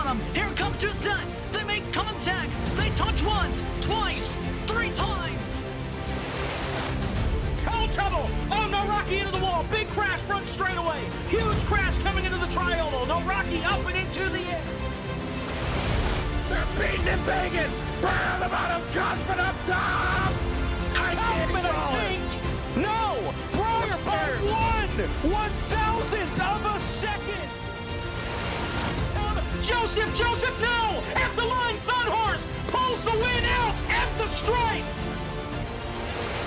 bottom. Here comes Gisette. They make contact. They touch once, twice, 3 times. Oh, trouble! Oh, no, Rocky into the wall. Big crash front straightaway. Huge crash coming into the triangle. No, Rocky up and into the air. They're beating and banging. Burn on the bottom. Cosman up top. Kaufman, I think. No! Breyer by 1/1000th of a second. Joseph, no! At the line, Thunhorse pulls the win out at the stripe.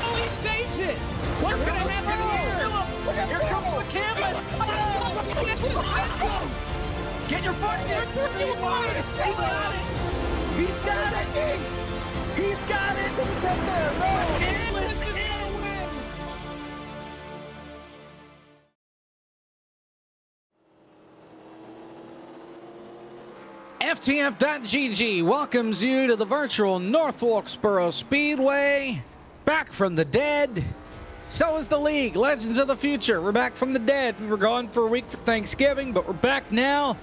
Oh, he saves it. What's going to happen here? Here comes the canvas. Get your foot in. He got it. He's got it. He's got it. The canvas is going to win. FTF.GG welcomes you to the virtual North Wilkesboro Speedway. Back from the dead. So is the league. Legends of the Future. We're back from the dead. We were gone for a week for Thanksgiving, but we're back now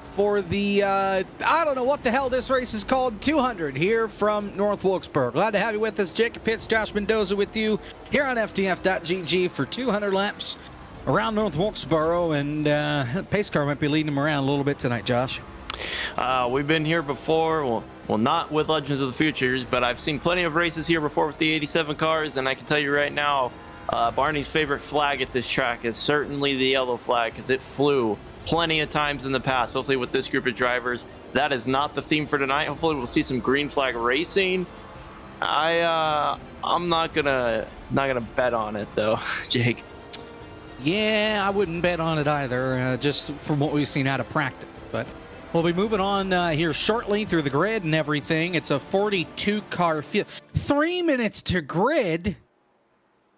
for the, I don't know what the hell this race is called, 200 here from North Wilkesboro. Glad to have you with us. Jacob Pitts, Josh Mendoza with you here on FTF.GG for 200 laps around North Wilkesboro, and the pace car might be leading them around a little bit tonight, Josh. We've been here before, well, not with Legends of the Futures, but I've seen plenty of races here before with the 87 cars, and I can tell you right now, Barney's favorite flag at this track is certainly the yellow flag, because it flew plenty of times in the past. Hopefully with this group of drivers, that is not the theme for tonight. Hopefully we'll see some green flag racing. I'm not gonna bet on it though, Jake. Yeah, I wouldn't bet on it either, just from what we've seen out of practice, but we'll be moving on here shortly through the grid and everything. It's a 42-car field. 3 minutes to grid?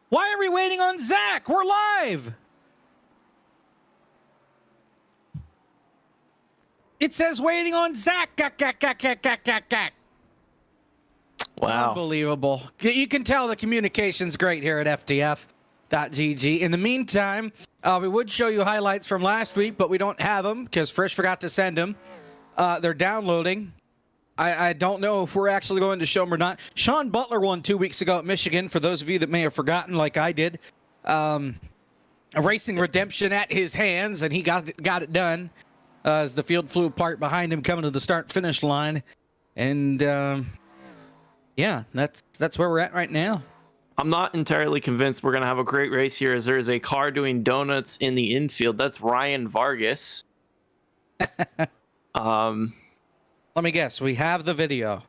Why are we waiting on Zach? We're live! It says waiting on Zach. Wow. Unbelievable. You can tell the communication's great here at FTF.GG. In the meantime, we would show you highlights from last week, but we don't have them because Frisch forgot to send them. They're downloading. I don't know if we're actually going to show them or not. Sean Butler won 2 weeks ago at Michigan, for those of you that may have forgotten like I did. A racing redemption at his hands, and he got it done as the field flew apart behind him coming to the start-finish line. And, yeah, that's where we're at right now. I'm not entirely convinced we're going to have a great race here, as there is a car doing donuts in the infield. That's Ryan Vargas. Let me guess. We have the video.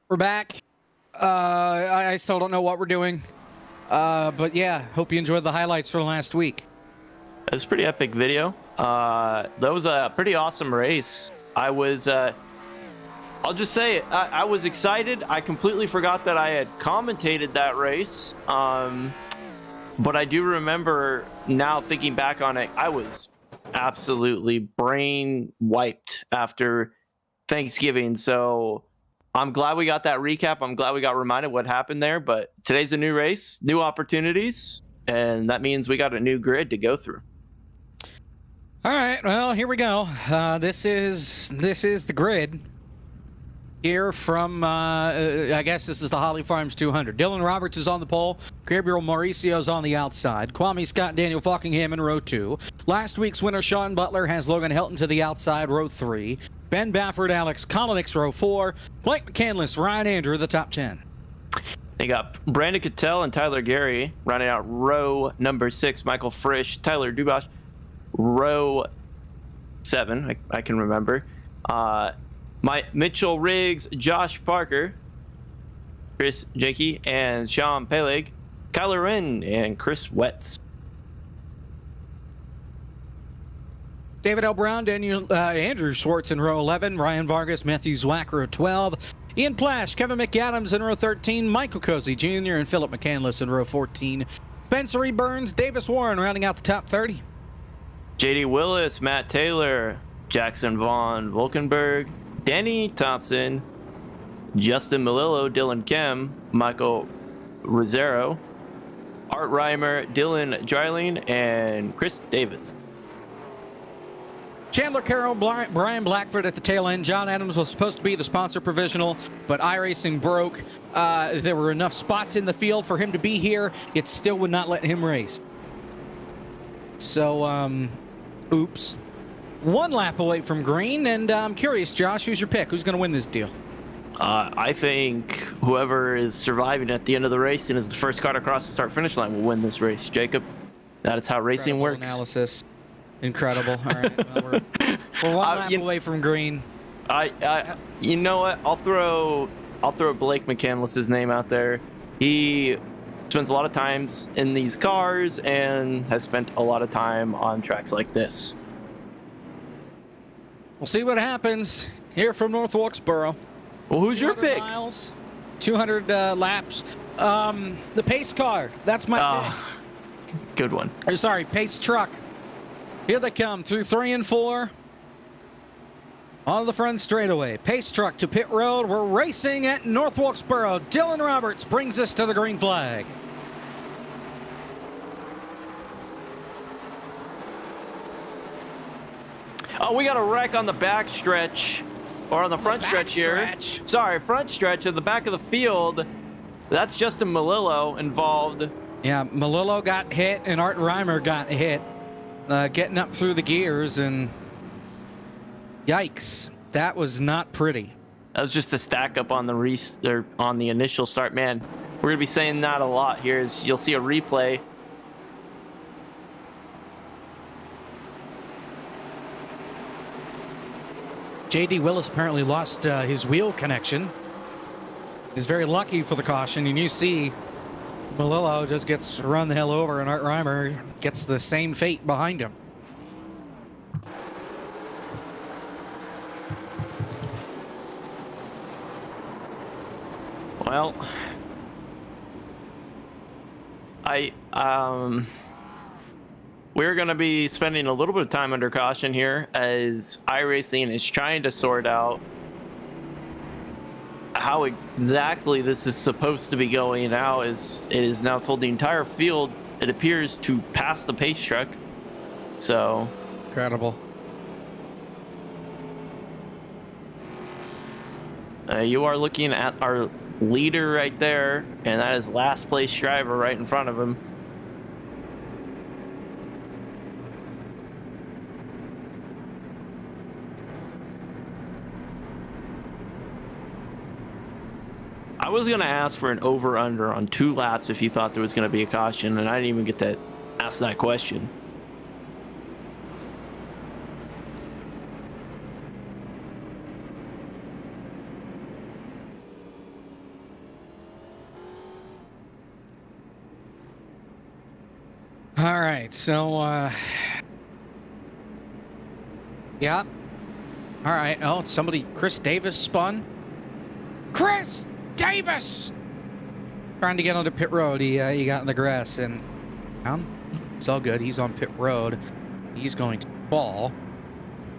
We're back. I still don't know what we're doing. But yeah, hope you enjoyed the highlights from last week. It was a pretty epic video. That was a pretty awesome race. I was, I'll just say it, I was excited. I completely forgot that I had commentated that race. But I do remember now thinking back on it, I was absolutely brain wiped after Thanksgiving. So I'm glad we got that recap. I'm glad we got reminded what happened there. But today's a new race, new opportunities, and that means we got a new grid to go through. All right, well, here we go. This is the grid here from, I guess this is the Holly Farms 200. Dylan Roberts is on the pole. Gabriel Mauricio's on the outside. Kwame Scott, Daniel Falkingham in row 2. Last week's winner, Sean Butler, has Logan Helton to the outside, row 3. Ben Baffert, Alex Kolonix, row 4. Blake McCandless, Ryan Andrew, the top 10. They got Brandon Cattell and Tyler Gary rounding out row number 6. Michael Frisch, Tyler Dubois, row 7. I can remember. Mitchell Riggs, Josh Parker, Chris Jakey, and Sean Peleg, Kyler Wynn, and Chris Wetz. David L. Brown, Andrew Schwartz in row 11, Ryan Vargas, Matthew Zwack, row 12, Ian Plash, Kevin McAdams in row 13, Michael Cozy Jr. and Philip McCandless in row 14, Spencer E. Burns, Davis Warren rounding out the top 30. JD Willis, Matt Taylor, Jackson Vaughn, Volkenberg, Danny Thompson, Justin Melillo, Dylan Kem, Michael Rosero, Art Reimer, Dylan Dreiling, and Chris Davis. Chandler Carroll, Brian Blackford at the tail end. John Adams was supposed to be the sponsor provisional, but iRacing broke. There were enough spots in the field for him to be here. It still would not let him race. So, oops. One lap away from green, and I'm curious, Josh, who's your pick? Who's going to win this deal? I think whoever is surviving at the end of the race and is the first car to cross the start-finish line will win this race. Jacob, that is how racing Incredible works. Analysis. Incredible. All right, well, we're one lap away from green. You know what? I'll throw Blake McCandless's name out there. He spends a lot of times in these cars and has spent a lot of time on tracks like this. We'll see what happens here from North Wilkesboro. Well, who's your pick? Miles, 200 laps. The pace car. That's my pick. Good one. Or, sorry, pace truck. Here they come through 3 and 4. On the front straightaway. Pace truck to pit road. We're racing at North Wilkesboro. Dylan Roberts brings us to the green flag. Oh, we got a wreck on the back stretch, or on the front stretch here. Sorry, front stretch at the back of the field. That's Justin Melillo involved. Yeah, Melillo got hit and Art Reimer got hit, getting up through the gears, and yikes, that was not pretty. That was just a stack up on the on the initial start. Man, we're gonna be saying that a lot here. Is you'll see a replay. JD Willis apparently lost his wheel connection. He's very lucky for the caution, and you see Melillo just gets run the hell over, and Art Reimer gets the same fate behind him. Well, we're going to be spending a little bit of time under caution here as iRacing is trying to sort out how exactly this is supposed to be going out. As it is now told the entire field, it appears to pass the pace truck. So incredible. You are looking at our leader right there, and that is last place driver right in front of him. I was going to ask for an over-under on 2 laps if you thought there was going to be a caution, and I didn't even get to ask that question. All right, so yeah. All right. Oh, somebody, Chris Davis spun. Chris Davis trying to get onto pit road. He got in the grass and it's all good. He's on pit road. He's going to fall.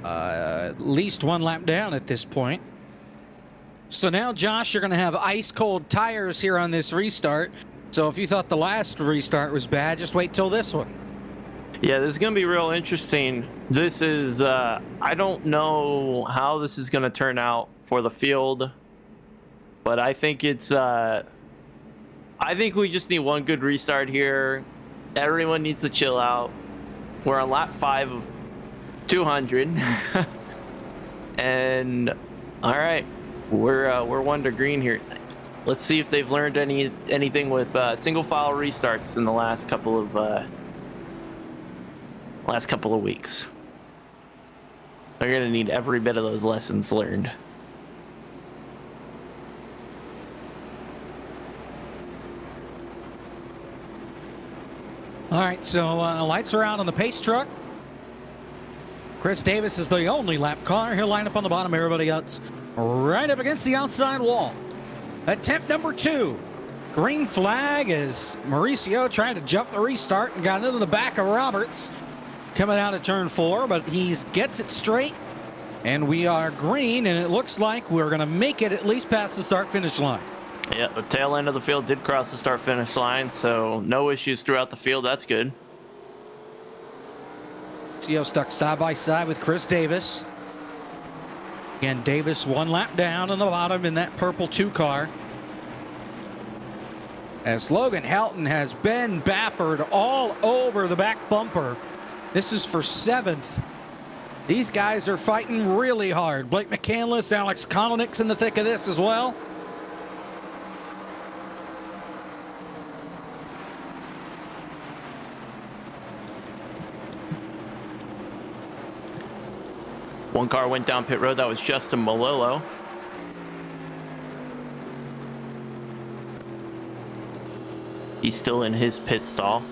At least one lap down at this point. So now, Josh, you're going to have ice cold tires here on this restart. So if you thought the last restart was bad, just wait till this one. Yeah, this is going to be real interesting. This is, I don't know how this is going to turn out for the field, but I think it's, I think we just need one good restart here. Everyone needs to chill out. We're on lap 5 of 200. And, all right, we're 1 to green here. Let's see if they've learned anything with single file restarts in the last couple of weeks. They're gonna need every bit of those lessons learned. All right, so lights are out on the pace truck. Chris Davis is the only lap car. He'll line up on the bottom. Everybody else right up against the outside wall. Attempt number 2. Green flag as Mauricio tried to jump the restart and got into the back of Roberts coming out of turn 4, but he gets it straight. And we are green, and it looks like we're going to make it at least past the start-finish line. Yeah, the tail end of the field did cross the start-finish line, so no issues throughout the field. That's good. Mauricio stuck side by side with Chris Davis. Again, Davis 1 lap down on the bottom in that purple 2 car. As Logan Helton has Ben Baffert all over the back bumper. This is for 7th. These guys are fighting really hard. Blake McCandless, Alex Kolinick's in the thick of this as well. One car went down pit road. That was Justin Malillo. He's still in his pit stall.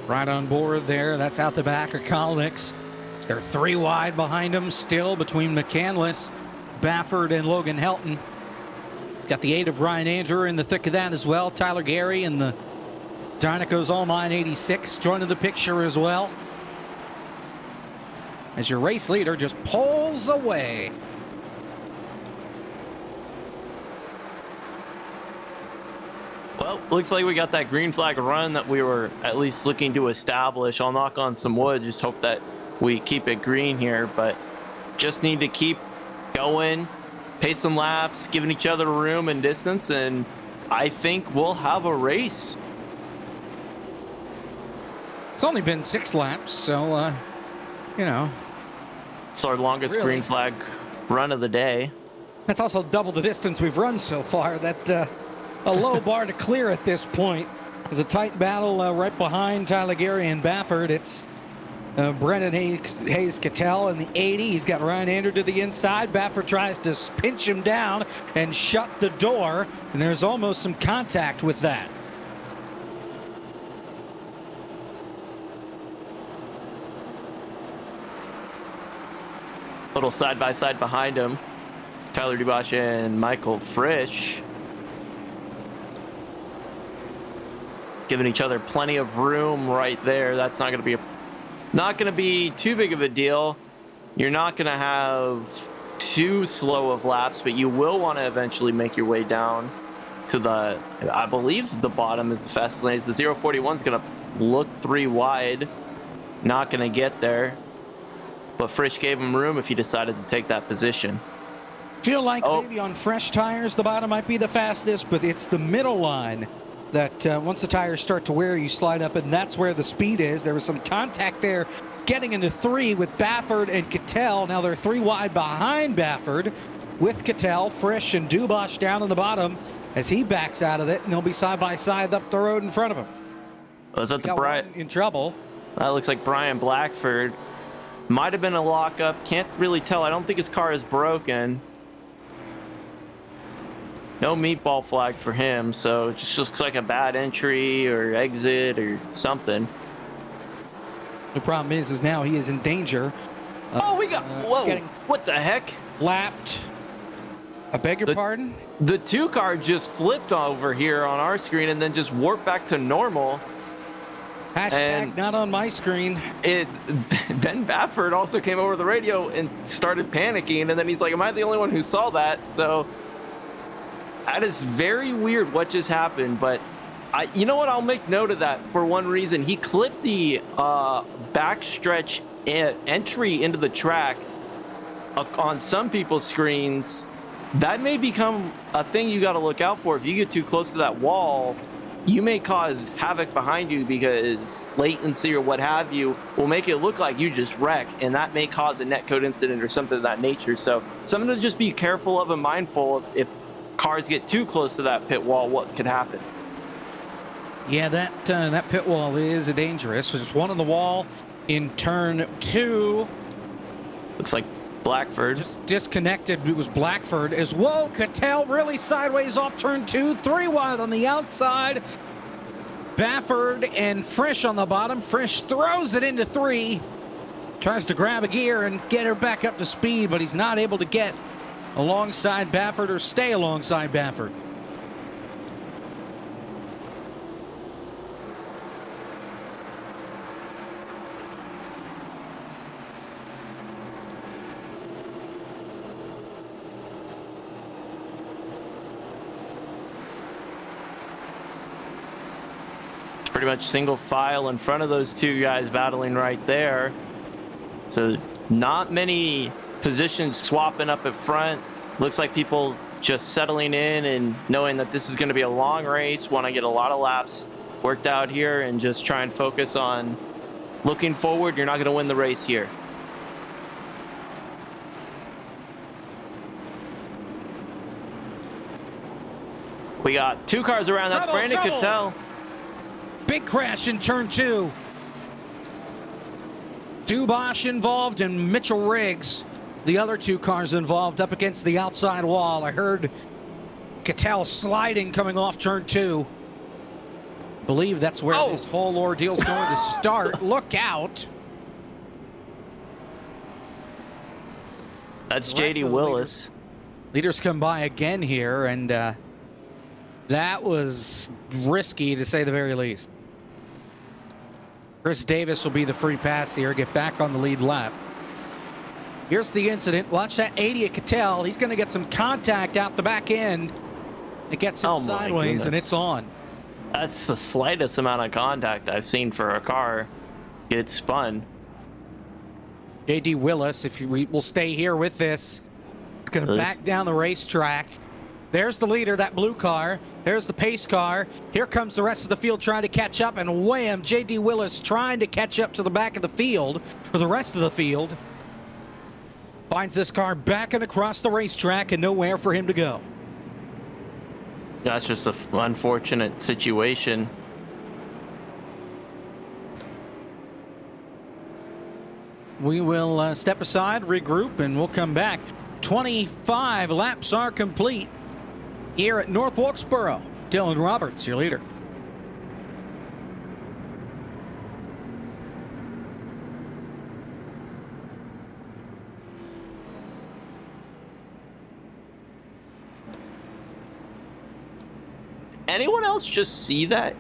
Right on board there. That's out the back of Kolinick's. They're 3 wide behind him still between McCandless, Baffert, and Logan Helton. Got the aid of Ryan Andrew in the thick of that as well. Tyler Gary and the Dynaco's All Mine 86 joining the picture as well. As your race leader just pulls away. Well, looks like we got that green flag run that we were at least looking to establish. I'll knock on some wood, just hope that we keep it green here, but just need to keep going, pace some laps, giving each other room and distance, and I think we'll have a race. It's only been 6 laps, so, you know. It's our longest Really? green flag run of the day. That's also double the distance we've run so far. That a low bar to clear at this point. There's a tight battle right behind Tyler Gary and Baffert. It's Brennan Hayes Cattell in the 80. He's got Ryan Andrew to the inside. Baffert tries to pinch him down and shut the door, and there's almost some contact with that. Little side-by-side behind him. Tyler Dubois and Michael Frisch. Giving each other plenty of room right there. That's not going to be too big of a deal. You're not going to have too slow of laps, but you will want to eventually make your way down to the, I believe the bottom is the fastest lane. The 041 is going to look 3 wide. Not going to get there. But Frisch gave him room if he decided to take that position. Feel like maybe on fresh tires, the bottom might be the fastest, but it's the middle line that once the tires start to wear, you slide up, and that's where the speed is. There was some contact there getting into 3 with Baffert and Cattell. Now they're 3 wide behind Baffert with Cattell, Frisch, and Dubois down in the bottom as he backs out of it, and they'll be side by side up the road in front of him. Was that the Brian in trouble? That looks like Brian Blackford. Might have been a lockup. Can't really tell. I don't think his car is broken. No meatball flag for him, so it just looks like a bad entry or exit or something. The problem is now he is in danger. Oh, we got, whoa, getting what the heck? lapped. I beg your pardon? The 2 car just flipped over here on our screen and then just warped back to normal. Hashtag And not on my screen. Ben Baffert also came over the radio and started panicking, and then he's like, am I the only one who saw that? So that is very weird what just happened, but you know what? I'll make note of that for one reason. He clipped the backstretch entry into the track on some people's screens. That may become a thing you got to look out for. If you get too close to that wall, you may cause havoc behind you because latency or what have you will make it look like you just wreck, and that may cause a netcode incident or something of that nature. So something to just be careful of and mindful of. If cars get too close to that pit wall, what could happen? Yeah, that pit wall is dangerous. There's one on the wall in turn 2. Looks like Blackford. Just disconnected. It was Blackford as whoa. Cattell really sideways off turn 2. 3 wide on the outside. Bafford and Frisch on the bottom. Frisch throws it into 3. Tries to grab a gear and get her back up to speed, but he's not able to get alongside Bafford or stay alongside Bafford. Pretty much single file in front of those 2 guys battling right there. So not many positions swapping up at front. Looks like people just settling in and knowing that this is going to be a long race. Want to get a lot of laps worked out here and just try and focus on looking forward. You're not going to win the race here. We got 2 cars around. That's Brandon Cattell. Big crash in turn 2. Dubois involved and Mitchell Riggs. The other 2 cars involved up against the outside wall. I heard Cattell sliding coming off turn 2. Believe that's where this whole ordeal's going to start. Look out. That's JD Willis. Leaders come by again here, and that was risky to say the very least. Chris Davis will be the free pass here, get back on the lead lap. Here's the incident. Watch that 80 at Cattell. He's going to get some contact out the back end. It gets him sideways, and it's on. That's the slightest amount of contact I've seen for a car get spun. JD Willis, if we'll stay here with this, it's going to back down the racetrack. There's the leader, that blue car. There's the pace car. Here comes the rest of the field trying to catch up, and wham, JD Willis trying to catch up to the back of the field, or the rest of the field. Finds this car backing across the racetrack and nowhere for him to go. That's just an unfortunate situation. We will step aside, regroup, and we'll come back. 25 laps are complete here at North Wilkesboro. Dylan Roberts, your leader. Anyone else just see that?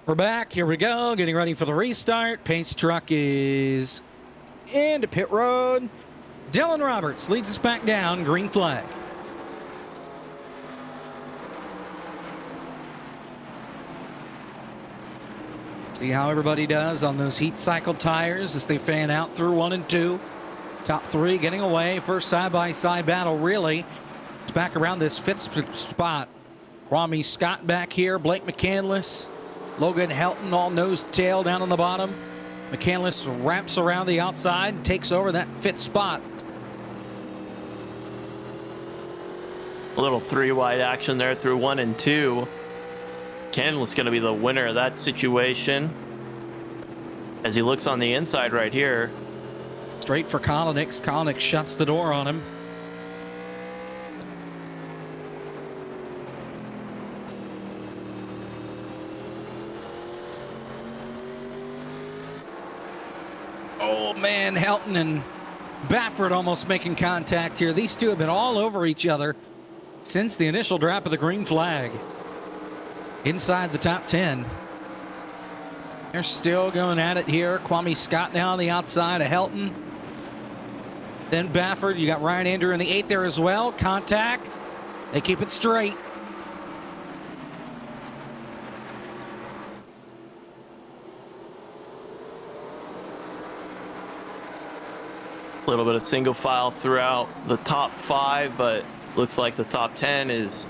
We're back. Here we go. Getting ready for the restart. Pace truck is into pit road. Dylan Roberts leads us back down. Green flag. See how everybody does on those heat cycle tires as they fan out through 1 and 2. Top 3 getting away. First side-by-side battle, really. It's back around this 5th spot. Kwame Scott back here. Blake McCandless. Logan Helton all nose to tail down on the bottom. McCandless wraps around the outside and takes over that 5th spot. A little 3-wide action there through 1 and 2. Candle's going to be the winner of that situation as he looks on the inside right here. Straight for Kolonix. Kolonix shuts the door on him. Oh man, Helton and Baffert almost making contact here. These two have been all over each other since the initial drop of the green flag. Inside the top 10. They're still going at it here. Kwame Scott now on the outside of Helton. Then Baffert. You got Ryan Andrew in the 8th there as well. Contact. They keep it straight. A little bit of single file throughout the top 5, but looks like the top 10 is...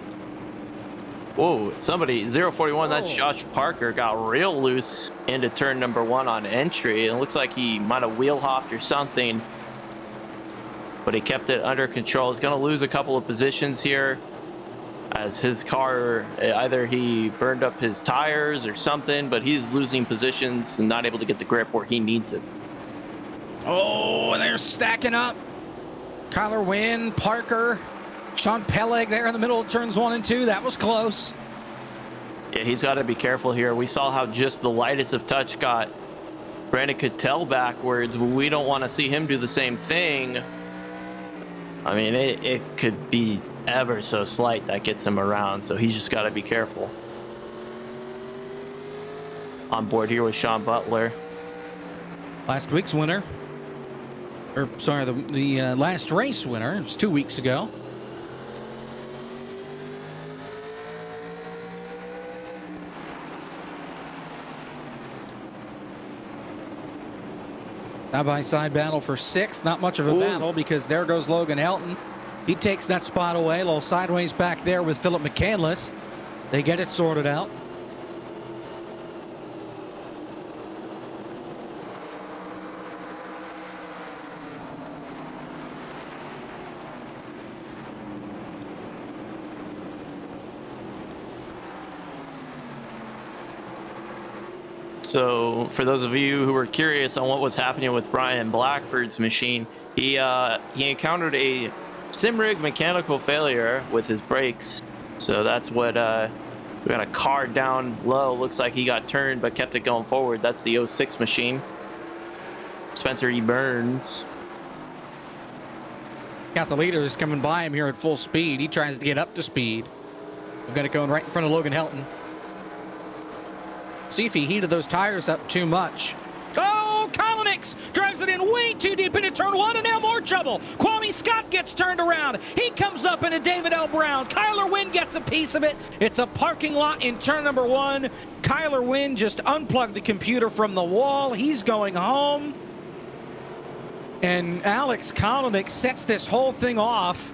Whoa, somebody, 041, that's Josh Parker, got real loose into turn number 1 on entry. It looks like he might have wheel hopped or something, but he kept it under control. He's going to lose a couple of positions here as his car, either he burned up his tires or something, but he's losing positions and not able to get the grip where he needs it. Oh, and they're stacking up. Kyler Wynn, Parker, Sean Peleg there in the middle of turns 1 and 2. That was close. Yeah, he's got to be careful here. We saw how just the lightest of touch got Brandon Cattell backwards. We don't want to see him do the same thing. I mean, it could be ever so slight that gets him around, so he's just got to be careful. On board here with Sean Butler. Last week's winner. Or, sorry, the last race winner. It was 2 weeks ago. Side-by-side battle for 6th. Not much of a battle because there goes Logan Helton. He takes that spot away. A little sideways back there with Philip McCandless. They get it sorted out. So for those of you who were curious on what was happening with Brian Blackford's machine, he encountered a SimRig mechanical failure with his brakes. So that's what we got a car down low. Looks like he got turned but kept it going forward. That's the 06 machine. Spencer E. Burns. Got the leaders coming by him here at full speed. He tries to get up to speed. We've got it going right in front of Logan Helton. See if he heated those tires up too much. Oh, Kolonix drives it in way too deep into turn 1, and now more trouble. Kwame Scott gets turned around. He comes up into David L. Brown. Kyler Wynn gets a piece of it. It's a parking lot in turn number 1. Kyler Wynn just unplugged the computer from the wall. He's going home. And Alex Kolonix sets this whole thing off,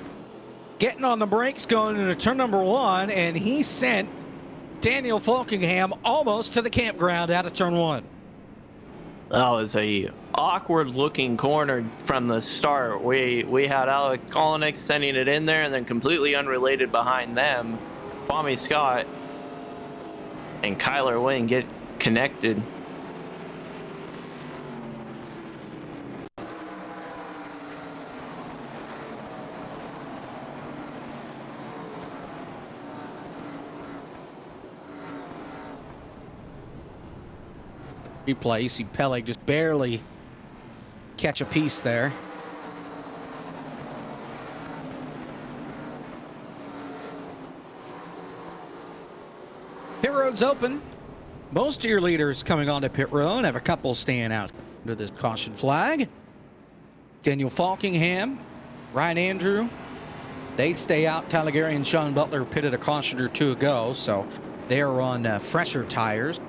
getting on the brakes going into turn number 1, and he sent Daniel Falkingham almost to the campground out of turn 1. That was a awkward looking corner from the start. We had Alex Kolonix sending it in there, and then completely unrelated behind them, Kwame Scott and Kyler Wynn get connected. Replay, you see Peleg just barely catch a piece there. Pit road's open. Most of your leaders coming onto pit road, have a couple staying out under this caution flag. Daniel Falkingham, Ryan Andrew, they stay out. Tyler Gary and Sean Butler pitted a caution or two ago, so they are on fresher tires.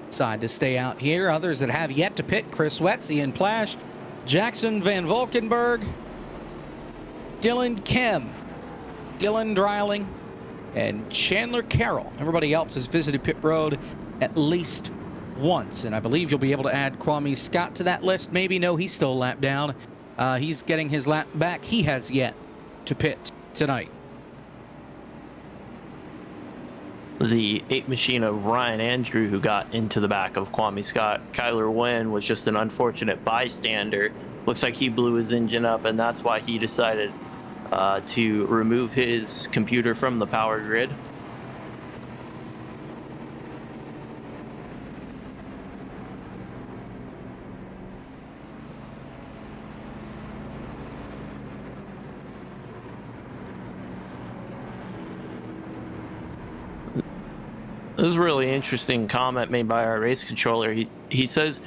Decide to stay out here. Others that have yet to pit: Chris Wetz, Ian Plash, Jackson Van Valkenburg, Dylan Kim, Dylan Dreiling, and Chandler Carroll. Everybody else has visited pit road at least once, and I believe you'll be able to add Kwame Scott to that list. Maybe. No, he's still a lap down. He's getting his lap back. He has yet to pit tonight. The 8 machine of Ryan Andrew, who got into the back of Kwame Scott. Kyler Wynn was just an unfortunate bystander. Looks like he blew his engine up, and that's why he decided to remove his computer from the power grid. This is a really interesting comment made by our race controller. He says,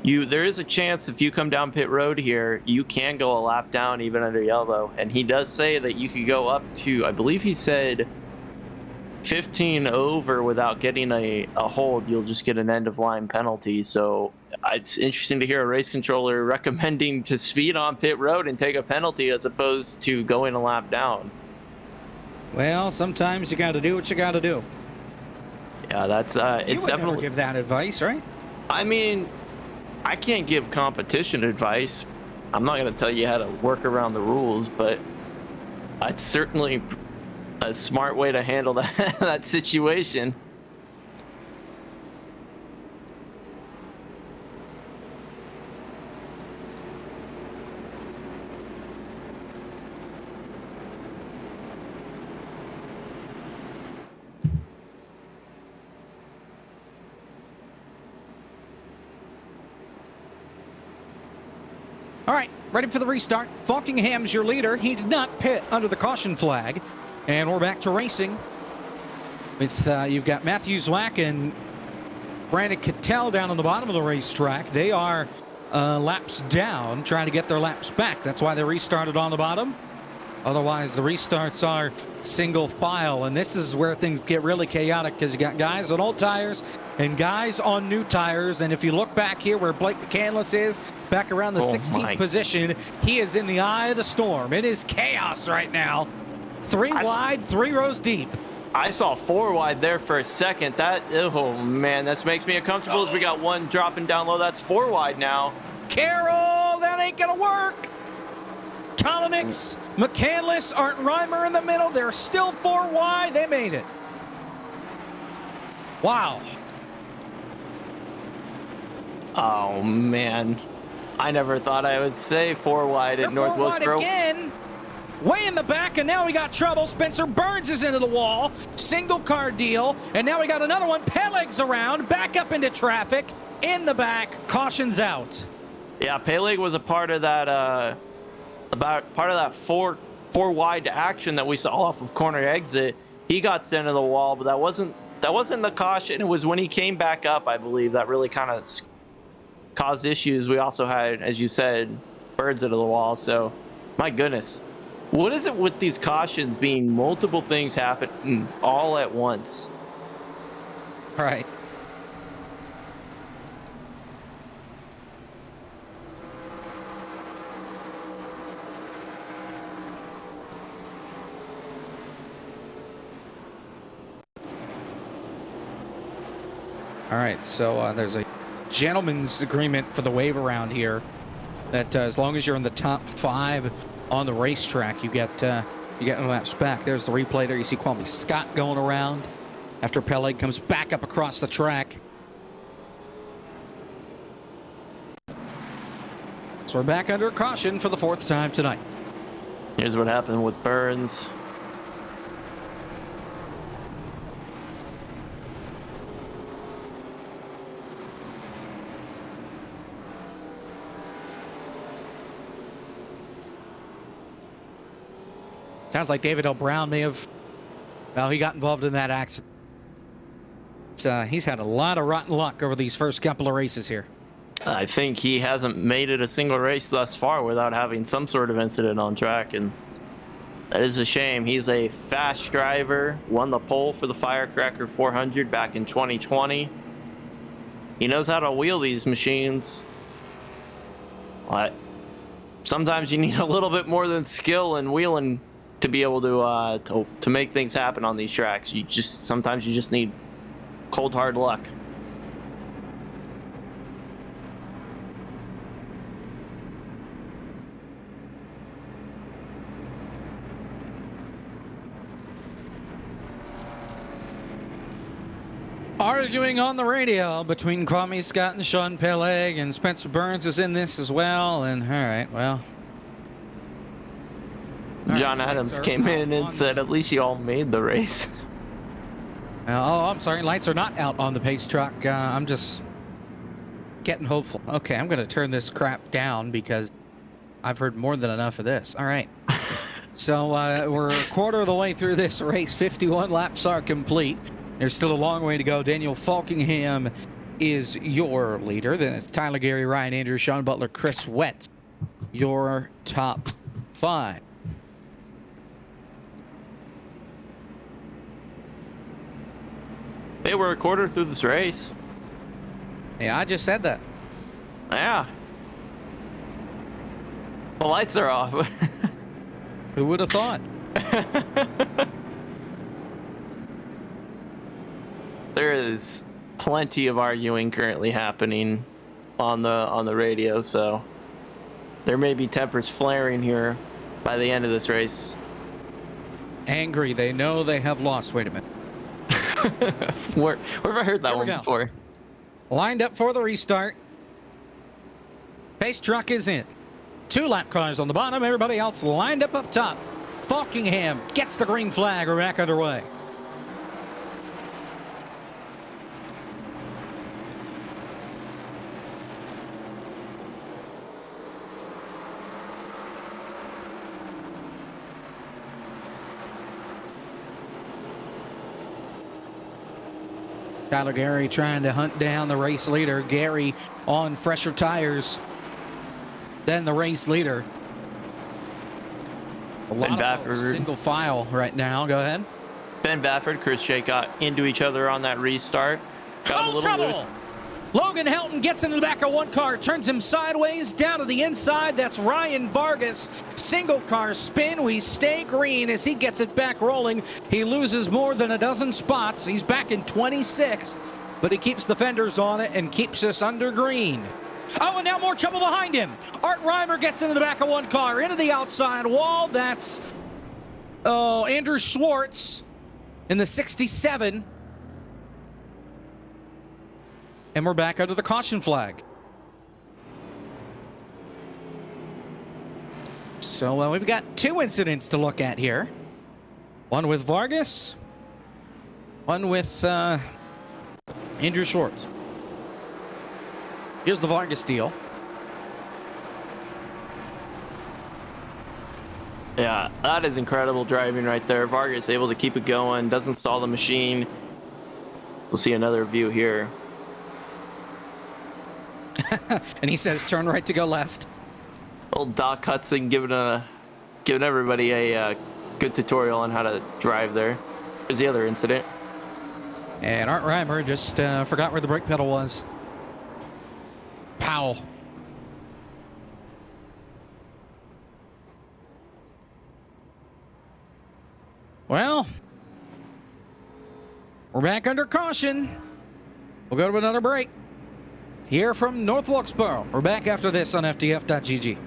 there is a chance if you come down pit road here, you can go a lap down even under yellow. And he does say that you could go up to, I believe he said 15 over without getting a hold. You'll just get an end of line penalty. So it's interesting to hear a race controller recommending to speed on pit road and take a penalty as opposed to going a lap down. Well, sometimes you got to do what you got to do. Yeah, that's You it's would never definitely give that advice, right? I mean, I can't give competition advice. I'm not going to tell you how to work around the rules, but it's certainly a smart way to handle that situation. All right, ready for the restart. Falkingham's your leader. He did not pit under the caution flag. And we're back to racing. With you've got Matthew Zwack and Brandon Cattell down on the bottom of the racetrack. They are laps down, trying to get their laps back. That's why they restarted on the bottom. Otherwise, the restarts are single file. And this is where things get really chaotic because you got guys on old tires and guys on new tires. And if you look back here where Blake McCandless is, back around the 16th position, he is in the eye of the storm. It is chaos right now. 3 wide, 3 rows deep. I saw 4 wide there for a second. Oh man, this makes me uncomfortable as we got 1 dropping down low. That's 4 wide now. Carroll, that ain't gonna work. Kolonix, McCandless, Art Reimer in the middle. They're still 4 wide. They made it. Wow. Oh man, I never thought I would say 4 wide at North Wilkesboro. Again, way in the back, and now we got trouble. Spencer Burns is into the wall. Single car deal, and now we got another one. Peleg's around, back up into traffic. In the back, caution's out. Yeah, Peleg was a part of that. Part of that four wide action that we saw off of corner exit. He got sent to the wall, but that wasn't the caution. It was when he came back up, I believe, that really kind of caused issues. We also had, as you said, birds into the wall. So, my goodness, what is it with these cautions being multiple things happen all at once? All right. All right, so there's a gentleman's agreement for the wave around here that as long as you're in the top 5 on the racetrack, you get laps back. There's the replay there. You see Kwame Scott going around after Peleg comes back up across the track. So we're back under caution for the 4th time tonight. Here's what happened with Burns. Sounds like David L. Brown may have, well, he got involved in that accident. He's had a lot of rotten luck over these first couple of races here. I think he hasn't made it a single race thus far without having some sort of incident on track, and that is a shame. He's a fast driver, won the pole for the Firecracker 400 back in 2020. He knows how to wheel these machines. But sometimes you need a little bit more than skill and wheeling to be able to make things happen on these tracks. Sometimes you just need cold hard luck. Arguing on the radio between Kwame Scott and Sean Peleg, and Spencer Burns is in this as well. And all right, well, John Adams came in and said, "At least you all made the race." Oh, I'm sorry. Lights are not out on the pace truck. I'm just getting hopeful. Okay, I'm going to turn this crap down because I've heard more than enough of this. All right. So we're a quarter of the way through this race. 51 laps are complete. There's still a long way to go. Daniel Falkingham is your leader. Then it's Tyler, Gary, Ryan, Andrew, Sean Butler, Chris Wetz, your top 5. They were a quarter through this race. Yeah, I just said that. Yeah. The lights are off. Who would have thought? There is plenty of arguing currently happening on the radio, so there may be tempers flaring here by the end of this race. Angry. They know they have lost. Wait a minute. Where have I heard that one before? Lined up for the restart. Pace truck is in. 2 lap cars on the bottom. Everybody else lined up top. Falkingham gets the green flag. We're back underway. Tyler Gary trying to hunt down the race leader. Gary on fresher tires than the race leader. A lot of folks single file right now. Go ahead. Ben Baffert, Chris Shea got into each other on that restart. Got a little trouble! loose. Logan Helton gets into the back of one car, turns him sideways down to the inside. That's Ryan Vargas. Single car spin. We stay green as he gets it back rolling. He loses more than a dozen spots. He's back in 26th, but he keeps the fenders on it and keeps us under green. Oh, and now more trouble behind him. Art Reimer gets into the back of one car, into the outside wall. That's Andrew Schwartz in the 67. And we're back under the caution flag. So we've got 2 incidents to look at here. One with Vargas. One with Andrew Schwartz. Here's the Vargas deal. Yeah, that is incredible driving right there. Vargas able to keep it going, doesn't stall the machine. We'll see another view here. And he says turn right to go left. Old Doc Hudson giving everybody a good tutorial on how to drive there. There's the other incident. And Art Reimer just forgot where the brake pedal was. Pow. Well, we're back under caution. We'll go to another break. Here from North Wilkesboro. We're back after this on FTF.GG.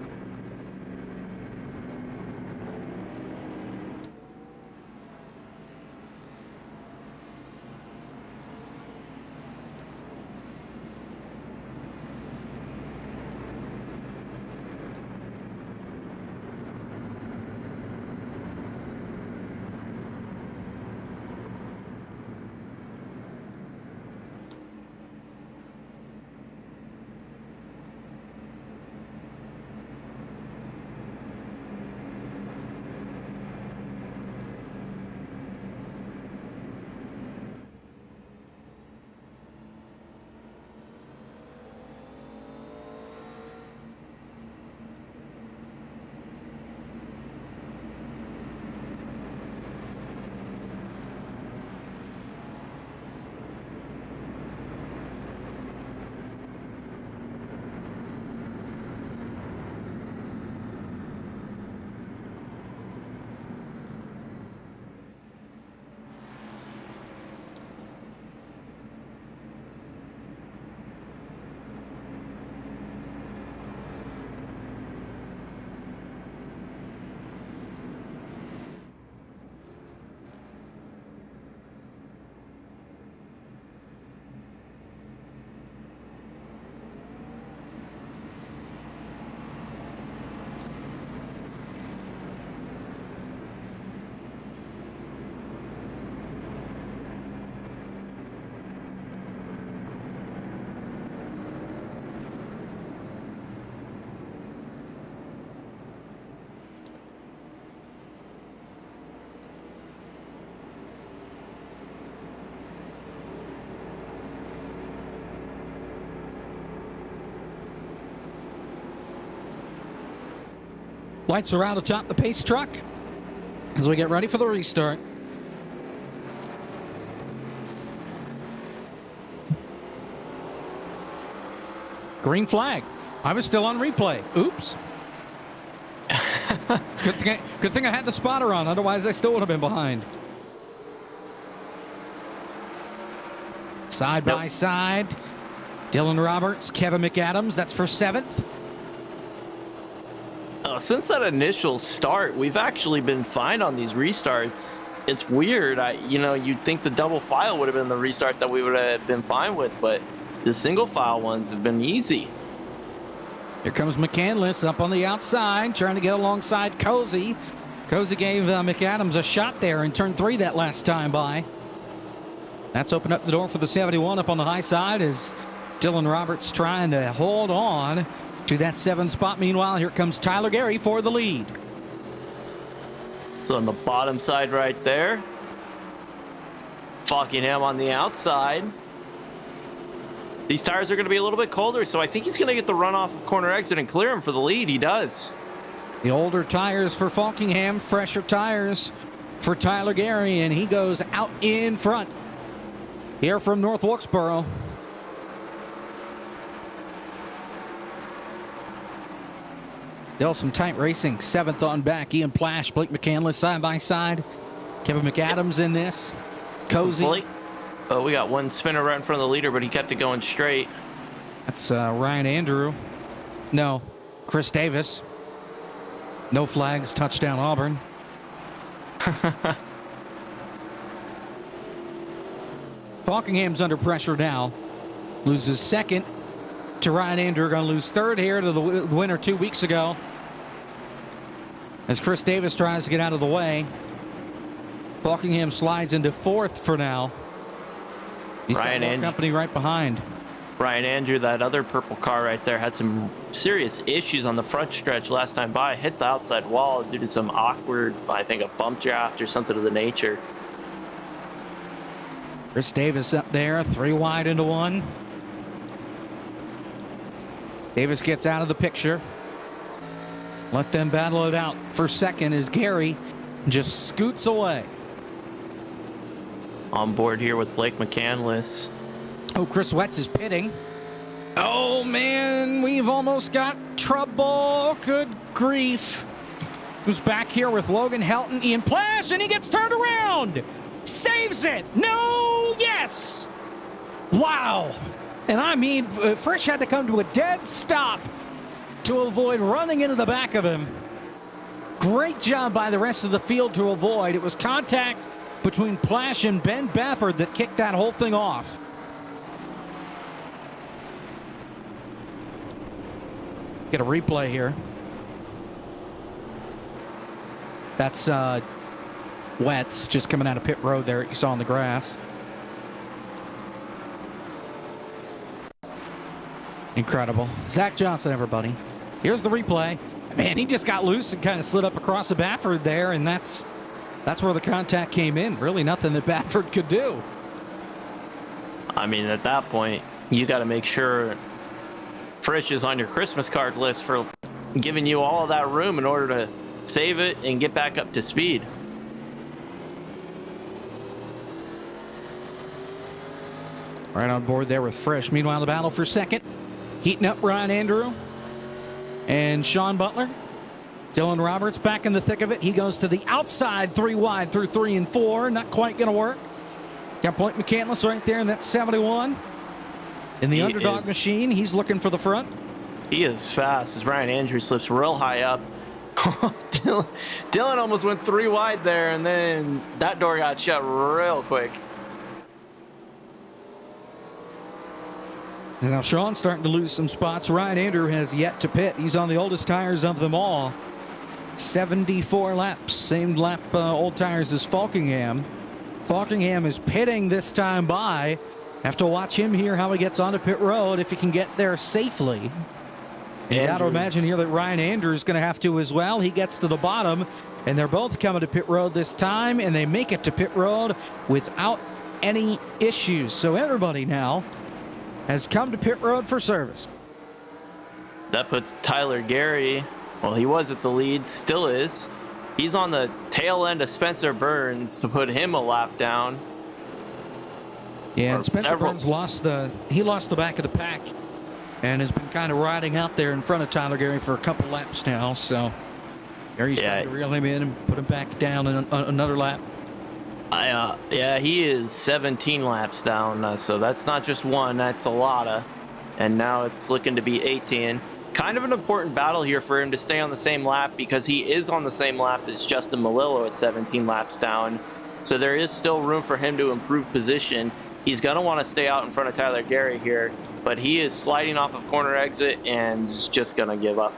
Lights are out atop the pace truck as we get ready for the restart. Green flag. I was still on replay. Oops. It's good thing I had the spotter on, otherwise I still would have been behind. Side by side. Dylan Roberts, Kevin McAdams, that's for 7th. Since that initial start, we've actually been fine on these restarts. It's weird. You'd think the double file would have been the restart that we would have been fine with, but the single file ones have been easy. Here comes McCandless up on the outside, trying to get alongside Cozy. Cozy gave McAdams a shot there in turn 3 that last time by. That's opened up the door for the 71 up on the high side as Dylan Roberts trying to hold on to that 7 spot. Meanwhile, here comes Tyler Gary for the lead. So on the bottom side right there. Falkingham on the outside. These tires are going to be a little bit colder, so I think he's going to get the run off of corner exit and clear him for the lead. He does. The older tires for Falkingham, fresher tires for Tyler Gary, and he goes out in front. Here from North Wilkesboro. Still some tight racing. 7th on back. Ian Plash, Blake McCandless side by side. Kevin McAdams in this. Cozy. We got one spinner right in front of the leader, but he kept it going straight. That's Ryan Andrew. No, Chris Davis. No flags. Touchdown Auburn. Falkingham's under pressure now. Loses 2nd to Ryan Andrew. Going to lose 3rd here to the winner 2 weeks ago. As Chris Davis tries to get out of the way. Falkingham slides into 4th for now. He's got more company right behind. Ryan Andrew, that other purple car right there, had some serious issues on the front stretch last time by. Hit the outside wall due to some awkward, I think, a bump draft or something of the nature. Chris Davis up there, 3 wide into 1. Davis gets out of the picture. Let them battle it out. For 2nd is Gary. Just scoots away. On board here with Blake McCandless. Oh, Chris Wetz is pitting. Oh, man, we've almost got trouble. Good grief. Who's back here with Logan Helton, Ian Plash, and he gets turned around. Saves it. No, yes. Wow. And I mean, Frisch had to come to a dead stop to avoid running into the back of him. Great job by the rest of the field to avoid. It was contact between Plash and Ben Bafford that kicked that whole thing off. Get a replay here. That's Wetz just coming out of pit road there. You saw on the grass. Incredible. Zach Johnson, everybody. Here's the replay. Man, he just got loose and kind of slid up across the Bafford there, and that's where the contact came in. Really nothing that Bafford could do. I mean, at that point, you got to make sure Frisch is on your Christmas card list for giving you all of that room in order to save it and get back up to speed. Right on board there with Frisch. Meanwhile, the battle for 2nd. Heating up Ryan Andrew and Sean Butler. Dylan Roberts back in the thick of it. He goes to the outside, 3 wide through 3 and 4. Not quite going to work. Got Blake McCandless right there in that 71. In the underdog machine, he's looking for the front. He is fast as Ryan Andrew slips real high up. Dylan almost went 3 wide there, and then that door got shut real quick. And now Sean's starting to lose some spots. Ryan Andrew has yet to pit. He's on the oldest tires of them all. 74 laps. Same lap old tires as Falkingham. Falkingham is pitting this time by. Have to watch him here how he gets onto pit road if he can get there safely. And you got to imagine here that Ryan Andrews is going to have to as well. He gets to the bottom, and they're both coming to pit road this time, and they make it to pit road without any issues. So everybody now has come to pit road for service. That puts Tyler Gary Well, he was at the lead, still is. He's on the tail end of Spencer Burns to put him a lap down. Yeah, and Spencer several. Burns lost the back of the pack and has been kind of riding out there in front of Tyler Gary for a couple laps now. So Gary's trying to reel him in and put him back down in another lap. Yeah, he is 17 laps down, so that's not just one, that's a lot. And now it's looking to be 18. Kind of an important battle here for him to stay on the same lap, because he is on the same lap as Justin Melillo at 17 laps down. So there is still room for him to improve position. He's going to want to stay out in front of Tyler Gary here, but he is sliding off of corner exit and is just going to give up.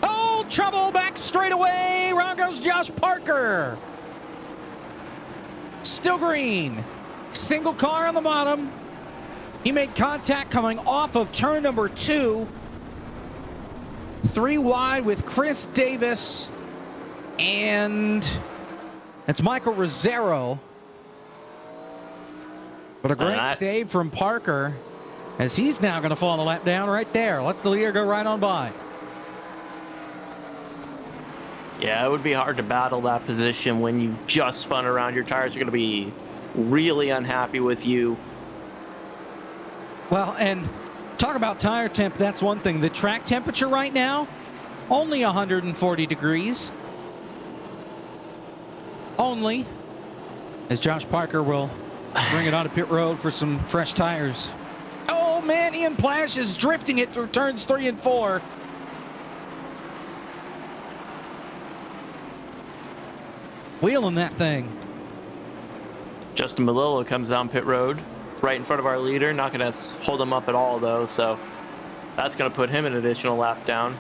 Oh, trouble back straight away. Round goes Josh Parker. Still green. Single car on the bottom. He made contact coming off of turn number 2. 3 wide with Chris Davis. And it's Michael Rosero. But a great save from Parker, as he's now going to fall on the lap down right there. Lets the leader go right on by. Yeah, it would be hard to battle that position when you've just spun around. Your tires are going to be really unhappy with you. Well, and talk about tire temp, that's one thing. The track temperature right now, only 140 degrees. Only. As Josh Parker will bring it onto pit road for some fresh tires. Oh, man, Ian Plash is drifting it through turns 3 and 4. Wheeling that thing. Justin Melillo comes down pit road right in front of our leader. Not going to hold him up at all, though, so that's going to put him an additional lap down.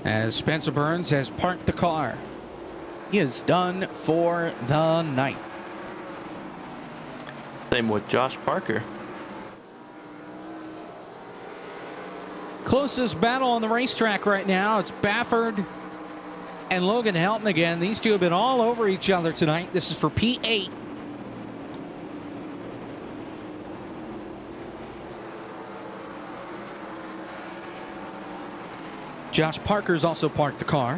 As Spencer Burns has parked the car. He is done for the night. Same with Josh Parker. Closest battle on the racetrack right now. It's Baffert and Logan Helton again. These two have been all over each other tonight. This is for P8. Josh Parker's also parked the car.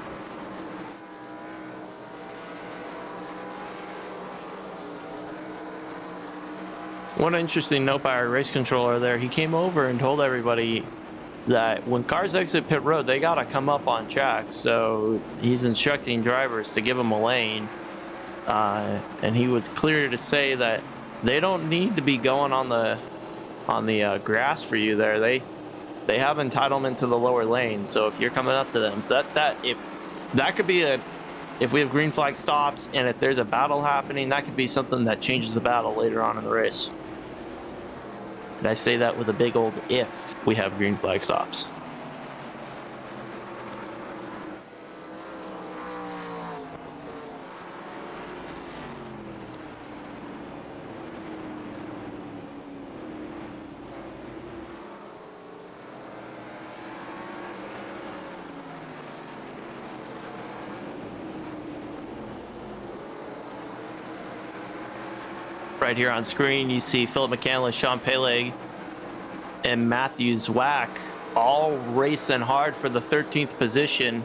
One interesting note by our race controller there, he came over and told everybody that when cars exit pit road, they got to come up on track. So he's instructing drivers to give them a lane. And he was clear to say that they don't need to be going on the grass for you there. They have entitlement to the lower lane, so if you're coming up to them, so that could be if we have green flag stops and if there's a battle happening, that could be something that changes the battle later on in the race. And I say that with a big old if we have green flag stops. Right here on screen, you see Philip McCandless, Sean Peleg, and Matthew Zwack all racing hard for the 13th position.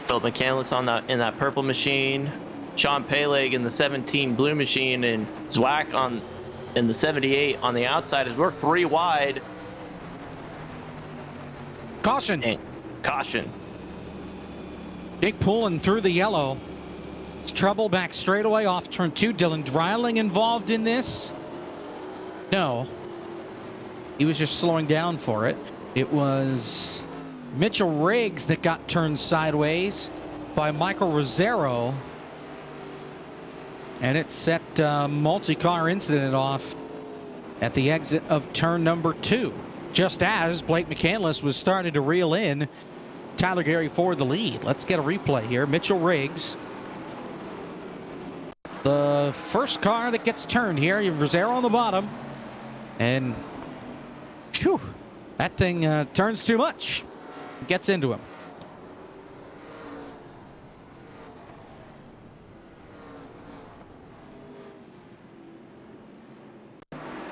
Philip McCandless in that purple machine, Sean Peleg in the 17 blue machine, and Zwack in the 78 on the outside as we're 3 wide. Caution. And caution. Jake pulling through the yellow. It's trouble back straight away off turn 2. Dylan Dreiling involved in this? No. He was just slowing down for it. It was Mitchell Riggs that got turned sideways by Michael Rosero. And it set a multi-car incident off at the exit of turn number 2. just as Blake McCandless was starting to reel in Tyler Gary for the lead. Let's get a replay here. Mitchell Riggs, the first car that gets turned here. Rosero on the bottom. And phew, that thing turns too much. Gets into him.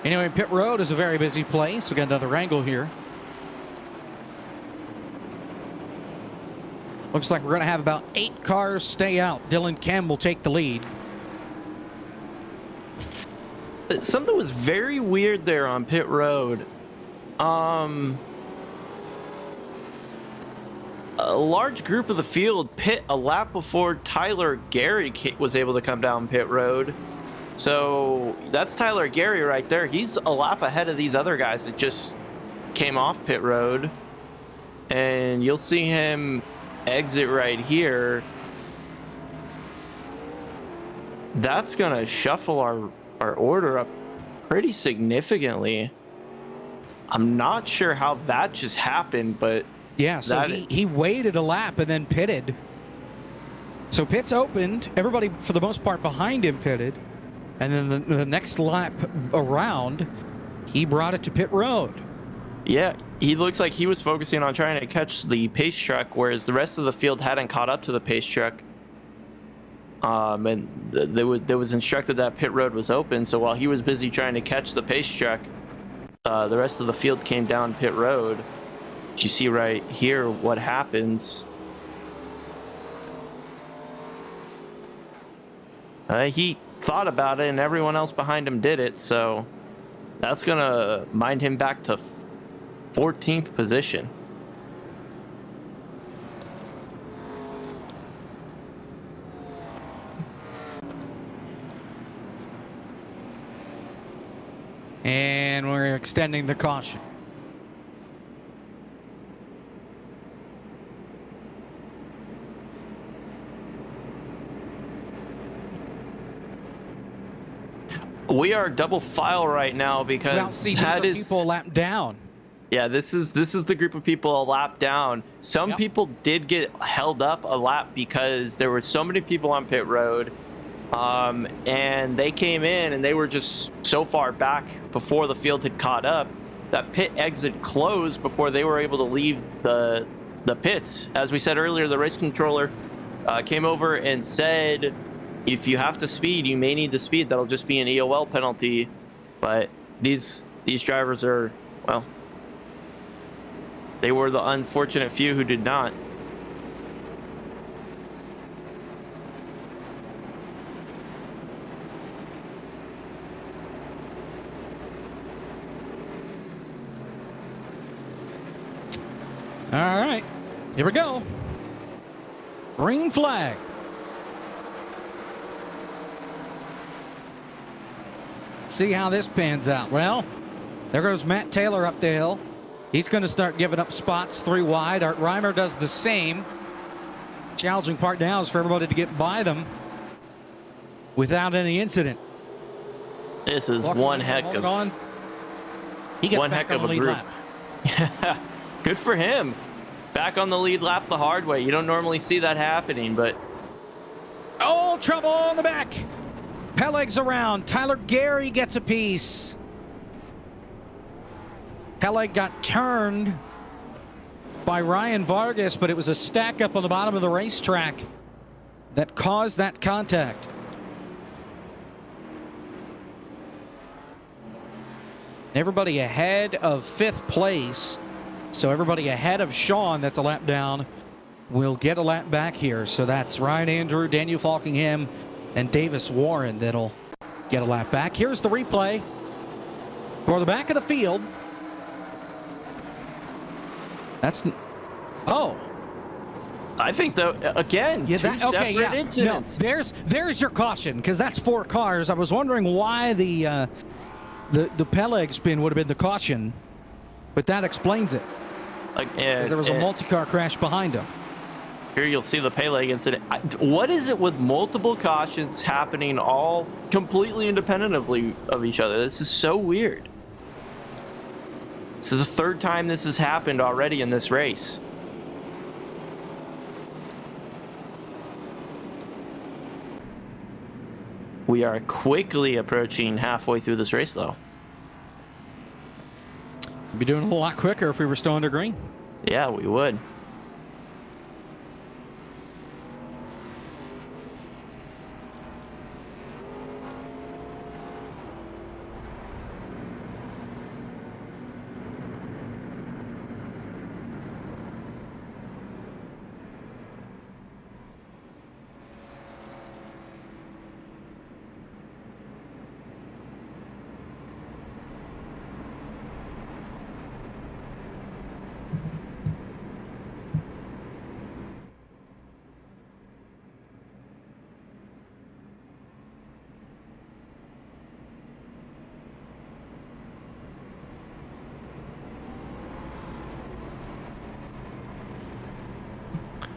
Anyway, pit road is a very busy place. We got another angle here. Looks like we're going to have about 8 cars stay out. Dylan Kemp will take the lead. Something was very weird there on pit road. A large group of the field pit a lap before Tyler Gary was able to come down pit road. So that's Tyler Gary right there. He's a lap ahead of these other guys that just came off pit road. And you'll see him exit right here. That's going to shuffle our order up pretty significantly. I'm not sure how that just happened, but yeah, so he waited a lap and then pitted. So pits opened. Everybody, for the most part, behind him pitted. And then the next lap around, he brought it to pit road. Yeah, he looks like he was focusing on trying to catch the pace truck, whereas the rest of the field hadn't caught up to the pace truck. And there was instructed that pit road was open, so while he was busy trying to catch the pace truck, the rest of the field came down pit road. You see right here what happens. He thought about it, and everyone else behind him did it, so that's gonna mind him back to 14th position. And we're extending the caution. We are double file right now because well, see, that is people lap down. Yeah, this is the group of people a lap down. Some people did get held up a lap because there were so many people on pit road, and they came in and they were just so far back before the field had caught up that pit exit closed before they were able to leave the pits. As we said earlier, the race controller came over and said, if you have to speed, you may need to speed. That'll just be an EOL penalty. But these drivers are, well, they were the unfortunate few who did not. All right, here we go. Green flag. See how this pans out. Well, there goes Matt Taylor up the hill. He's going to start giving up spots 3 wide. Art Reimer does the same. Challenging part now is for everybody to get by them without any incident. This is one heck of a group. Yeah, good for him. Back on the lead lap the hard way. You don't normally see that happening, but oh, trouble on the back. Peleg's around. Tyler Gary gets a piece. Peleg got turned by Ryan Vargas, but it was a stack up on the bottom of the racetrack that caused that contact. Everybody ahead of 5th place. So everybody ahead of Sean that's a lap down will get a lap back here. So that's Ryan Andrew, Daniel Falkingham, and Davis Warren that'll get a lap back. Here's the replay for the back of the field. That's, oh. I think though, again, yeah, two separate incidents. No, there's your caution, because that's 4 cars. I was wondering why the Peleg spin would have been the caution, but that explains it. Because there was a multi-car crash behind him. Here you'll see the Peleg incident. What is it with multiple cautions happening all completely independently of each other? This is so weird. This is the third time this has happened already in this race. We are quickly approaching halfway through this race, though. We'd be doing a whole lot quicker if we were still under green. Yeah, we would.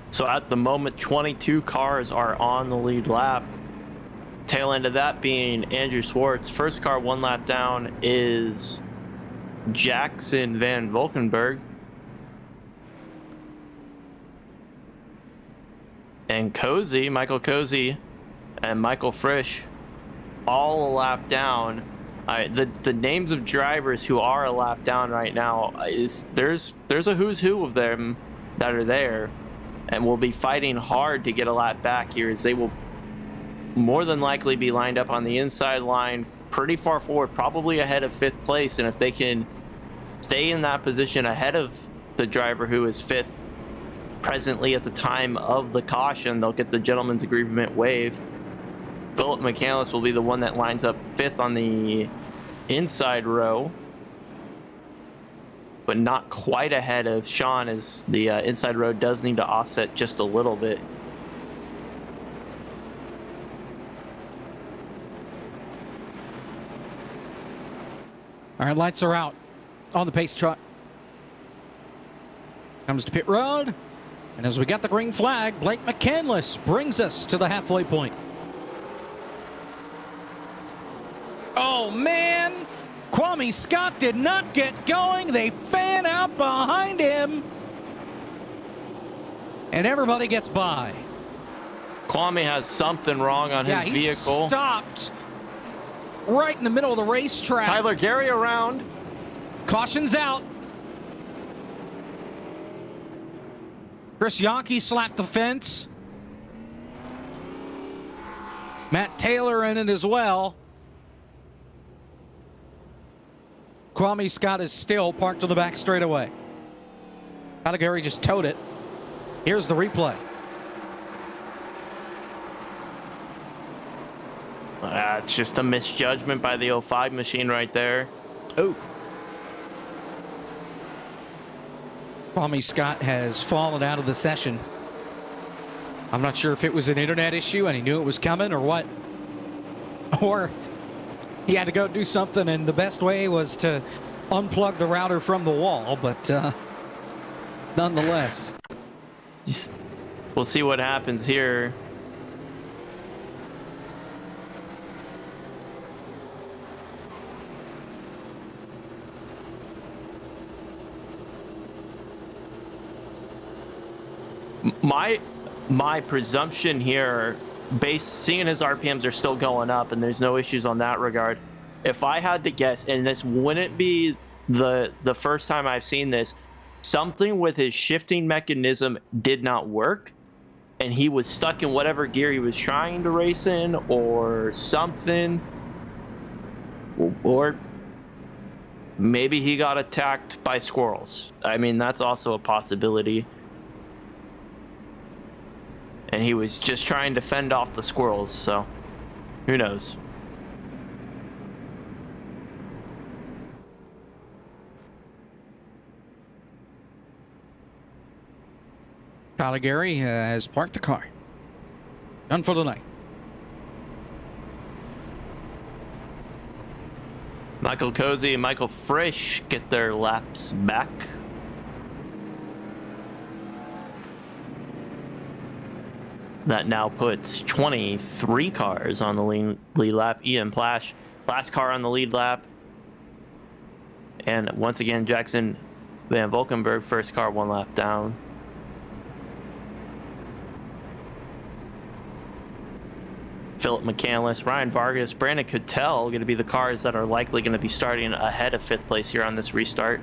So at the moment, 22 cars are on the lead lap. Tail end of that being Andrew Swartz. First car 1 lap down is Jackson Van Valkenburg. And Cozy, Michael Cozy and Michael Frisch, all a lap down. The names of drivers who are a lap down right now is there's a who's who of them that are there. And will be fighting hard to get a lap back here, as they will more than likely be lined up on the inside line pretty far forward, probably ahead of 5th place. And if they can stay in that position ahead of the driver who is 5th presently at the time of the caution, they'll get the gentleman's agreement waived. Philip McCandless will be the one that lines up 5th on the inside row, but not quite ahead of Sean, as the inside row does need to offset just a little bit. All right, lights are out on the pace truck. Comes to pit road. And as we got the green flag, Blake McCandless brings us to the halfway point. Oh, man. Kwame Scott did not get going. They fan out behind him. And everybody gets by. Kwame has something wrong on his vehicle. He stopped right in the middle of the racetrack. Tyler Gary around. Caution's out. Chris Yonke slapped the fence. Matt Taylor in it as well. Kwame Scott is still parked on the back straightaway. Caligari just towed it. Here's the replay. It's just a misjudgment by the 05 machine right there. Oh. Kwame Scott has fallen out of the session. I'm not sure if it was an internet issue and he knew it was coming or what. Or he had to go do something, and the best way was to unplug the router from the wall, but nonetheless. We'll see what happens here. My presumption here, seeing his RPMs are still going up and there's no issues on that regard, if I had to guess, and this wouldn't be the first time I've seen this, something with his shifting mechanism did not work and he was stuck in whatever gear he was trying to race in, or something, or maybe he got attacked by squirrels. I mean, that's also a possibility. And he was just trying to fend off the squirrels, so who knows? Caligari has parked the car. Done for the night. Michael Cozy and Michael Frisch get their laps back. That now puts 23 cars on the lead lap. Ian Plash, last car on the lead lap. And once again, Jackson Van Valkenburg, first car, 1 lap down. Philip McCandless, Ryan Vargas, Brandon Cotell going to be the cars that are likely going to be starting ahead of 5th place here on this restart.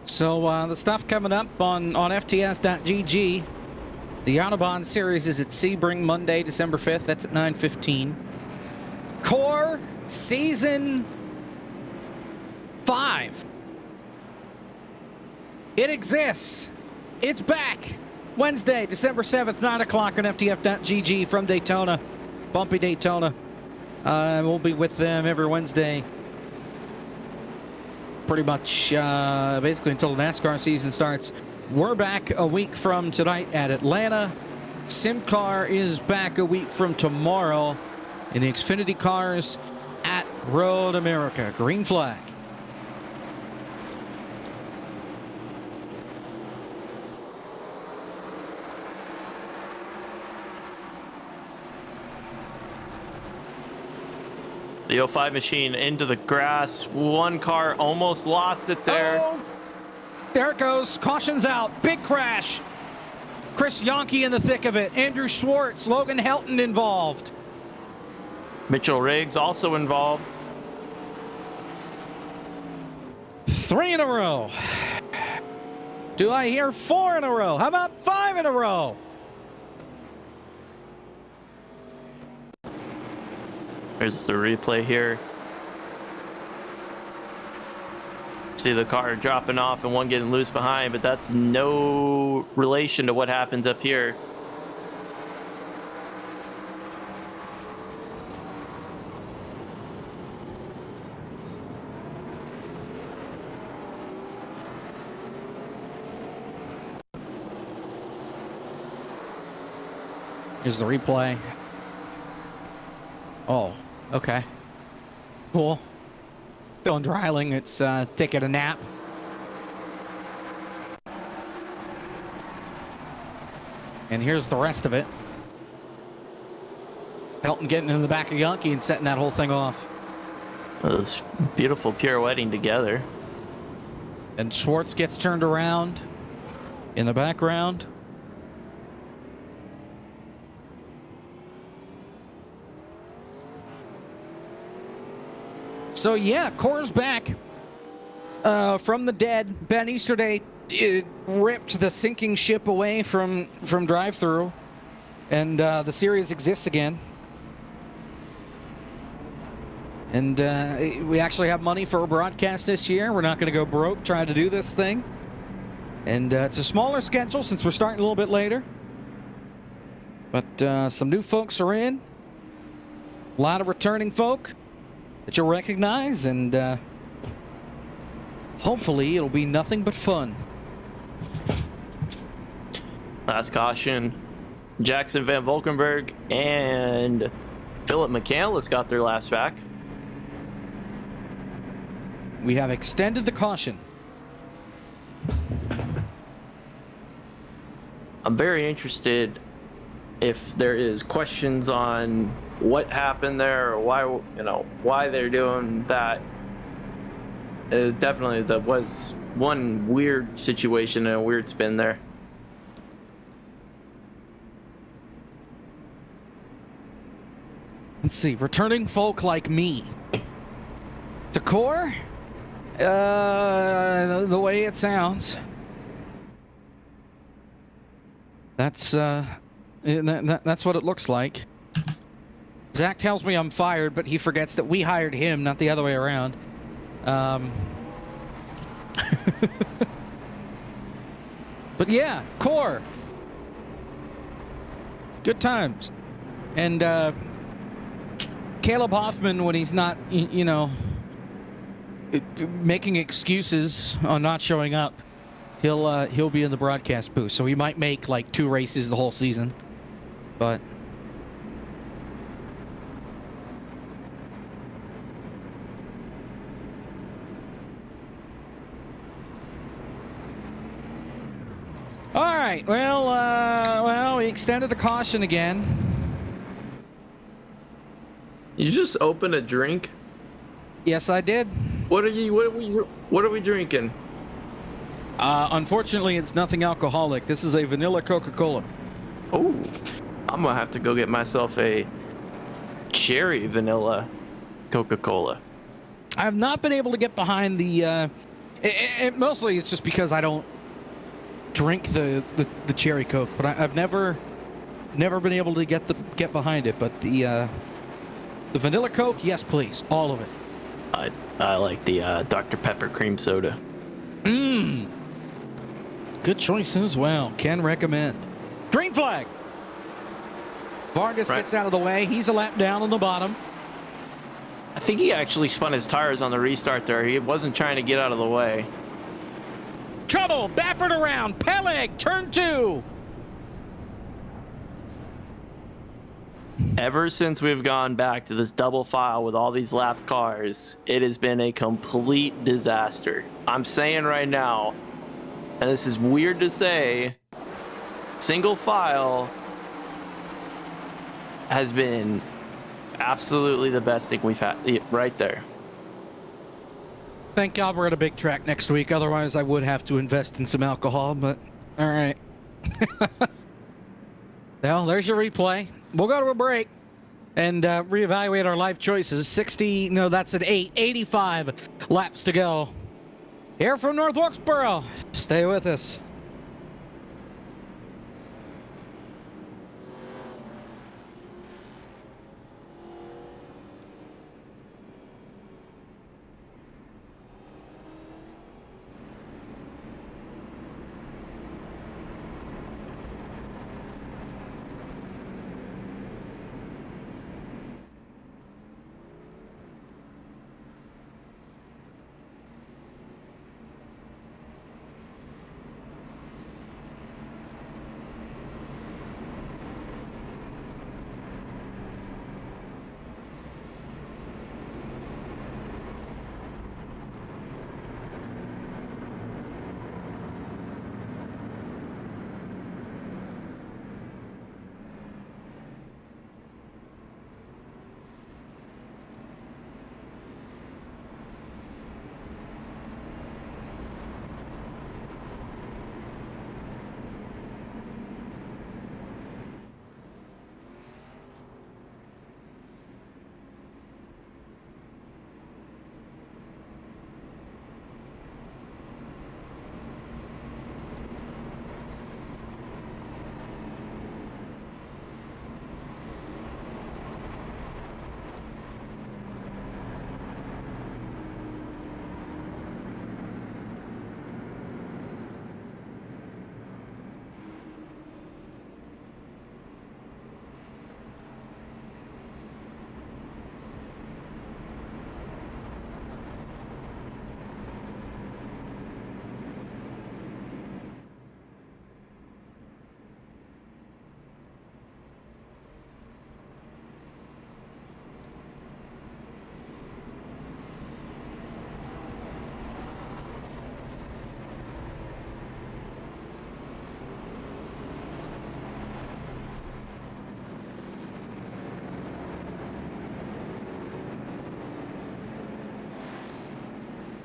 So the stuff coming up on FTF.gg. The Autobahn Series is at Sebring Monday, December 5th. That's at 9:15. Core Season 5. It exists. It's back. Wednesday, December 7th, 9 o'clock on FTF.gg from Daytona. Bumpy Daytona. We'll be with them every Wednesday. Pretty much basically until the NASCAR season starts. We're back a week from tonight at Atlanta. SimCar is back a week from tomorrow in the Xfinity cars at Road America. Green flag. The 05 machine into the grass. One car almost lost it there. Oh, there it goes. Caution's out. Big crash. Chris Yonke in the thick of it. Andrew Schwartz, Logan Helton involved. Mitchell Riggs also involved. 3 in a row. Do I hear 4 in a row? How about 5 in a row? Here's the replay here. See the car dropping off and one getting loose behind, but that's no relation to what happens up here. Here's the replay. Oh, okay. Cool. Dylan Dreiling, it's taking a nap. And here's the rest of it. Helton getting in the back of Yonke and setting that whole thing off. Those beautiful pirouetting together. And Schwartz gets turned around in the background. So yeah, Core's back from the dead. Ben Easterday ripped the sinking ship away from drive-through, and the series exists again. And we actually have money for a broadcast this year. We're not going to go broke trying to do this thing. And it's a smaller schedule since we're starting a little bit later. But some new folks are in. A lot of returning folk that you'll recognize, and hopefully it'll be nothing but fun. Last caution. Jackson Van Valkenburg and Philip McCandless got their laps back. We have extended the caution. I'm very interested if there is questions on what happened there or why they're doing that. Definitely that was one weird situation and a weird spin there. Let's see, returning folk like me. The core? The way it sounds. That's that's what it looks like. Zach tells me I'm fired, but he forgets that we hired him, not the other way around. But yeah, core. Good times. And Caleb Hoffman, when he's not, making excuses on not showing up, he'll be in the broadcast booth. So he might make like 2 races the whole season. But all right, well, No, he extended the caution again. You just open a drink? Yes, I did. What are we drinking? Unfortunately, it's nothing alcoholic. This is a vanilla Coca-Cola. Oh, I'm gonna have to go get myself a cherry vanilla Coca-Cola. I have not been able to get behind the. Mostly, it's just because I don't drink the cherry Coke, but I've never been able to get behind it. But the vanilla Coke, yes, please, all of it. I like the Dr. Pepper cream soda. Mmm. Good choice as well. Can recommend. Green flag. Vargas gets out of the way. He's a lap down on the bottom. I think he actually spun his tires on the restart there. He wasn't trying to get out of the way. Trouble. Baffert around. Peleg. Turn 2. Ever since we've gone back to this double file with all these lap cars, it has been a complete disaster. I'm saying right now, and this is weird to say, single file has been absolutely the best thing we've had right there. Thank God we're at a big track next week. Otherwise, I would have to invest in some alcohol, but all right. Well, there's your replay. We'll go to a break and reevaluate our life choices. 85 laps to go. Here from North Wilkesboro. Stay with us.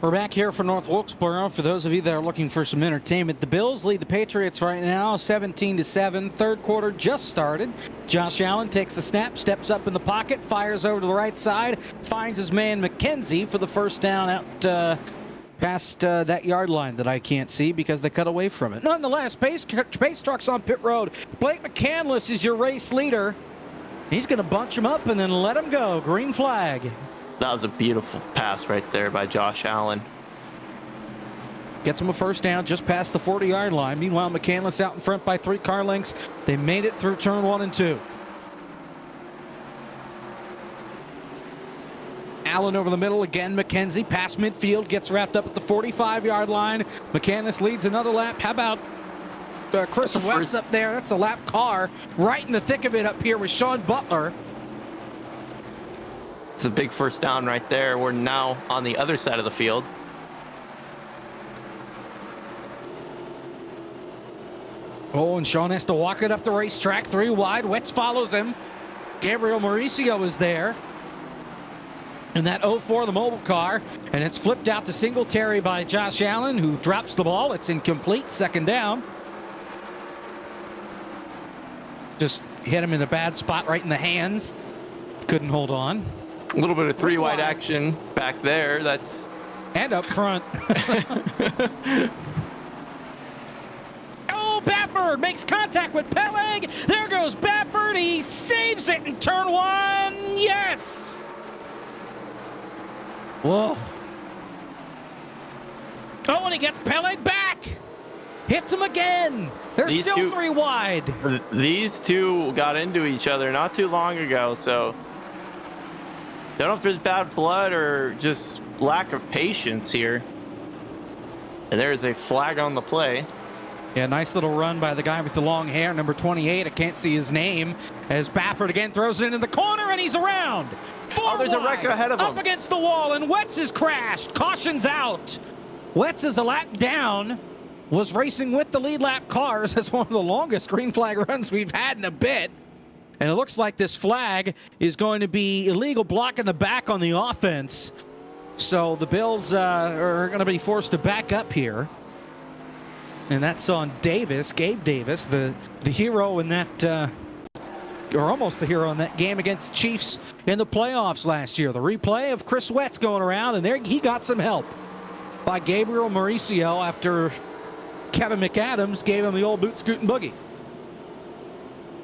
We're back here for North Wilkesboro. For those of you that are looking for some entertainment, the Bills lead the Patriots right now 17-7. Third quarter just started. Josh Allen takes the snap, steps up in the pocket, fires over to the right side, finds his man McKenzie for the first down out past that yard line that I can't see because they cut away from it. Nonetheless, pace trucks on pit road. Blake McCandless is your race leader. He's going to bunch him up and then let him go. Green flag. That was a beautiful pass right there by Josh Allen. Gets him a first down just past the 40-yard line. Meanwhile, McCandless out in front by 3 car lengths. They made it through turn 1 and 2. Allen over the middle again. McKenzie past midfield, gets wrapped up at the 45-yard line. McCandless leads another lap. How about Chris Wentz up there? That's a lap car right in the thick of it up here with Sean Butler. It's a big first down right there. We're now on the other side of the field. Oh, and Sean has to walk it up the racetrack, 3 wide. Wetz follows him. Gabriel Mauricio is there. And that 04, the mobile car, and it's flipped out to Singletary by Josh Allen, who drops the ball. It's incomplete, 2nd down. Just hit him in a bad spot right in the hands. Couldn't hold on. A little bit of 3 wide action back there. That's and up front. Oh, Baffert makes contact with Peleg. There goes Baffert. He saves it in turn 1. Yes. Whoa. Oh, and he gets Peleg back. Hits him again. They're still 3 wide. These two got into each other not too long ago, so don't know if there's bad blood or just lack of patience here. And there's a flag on the play. Yeah, nice little run by the guy with the long hair, number 28. I can't see his name. As Baffert again throws it into the corner, and he's around. 4 there's wide, a wreck ahead of him. Up against the wall, and Wetz has crashed. Caution's out. Wetz is a lap down. Was racing with the lead lap cars. That's one of the longest green flag runs we've had in a bit. And it looks like this flag is going to be illegal, blocking the back on the offense. So the Bills are going to be forced to back up here. And that's on Davis, Gabe Davis, the hero in that, or almost the hero in that game against the Chiefs in the playoffs last year. The replay of Chris Wetz going around, and there he got some help by Gabriel Mauricio after Kevin McAdams gave him the old boot scoot and boogie.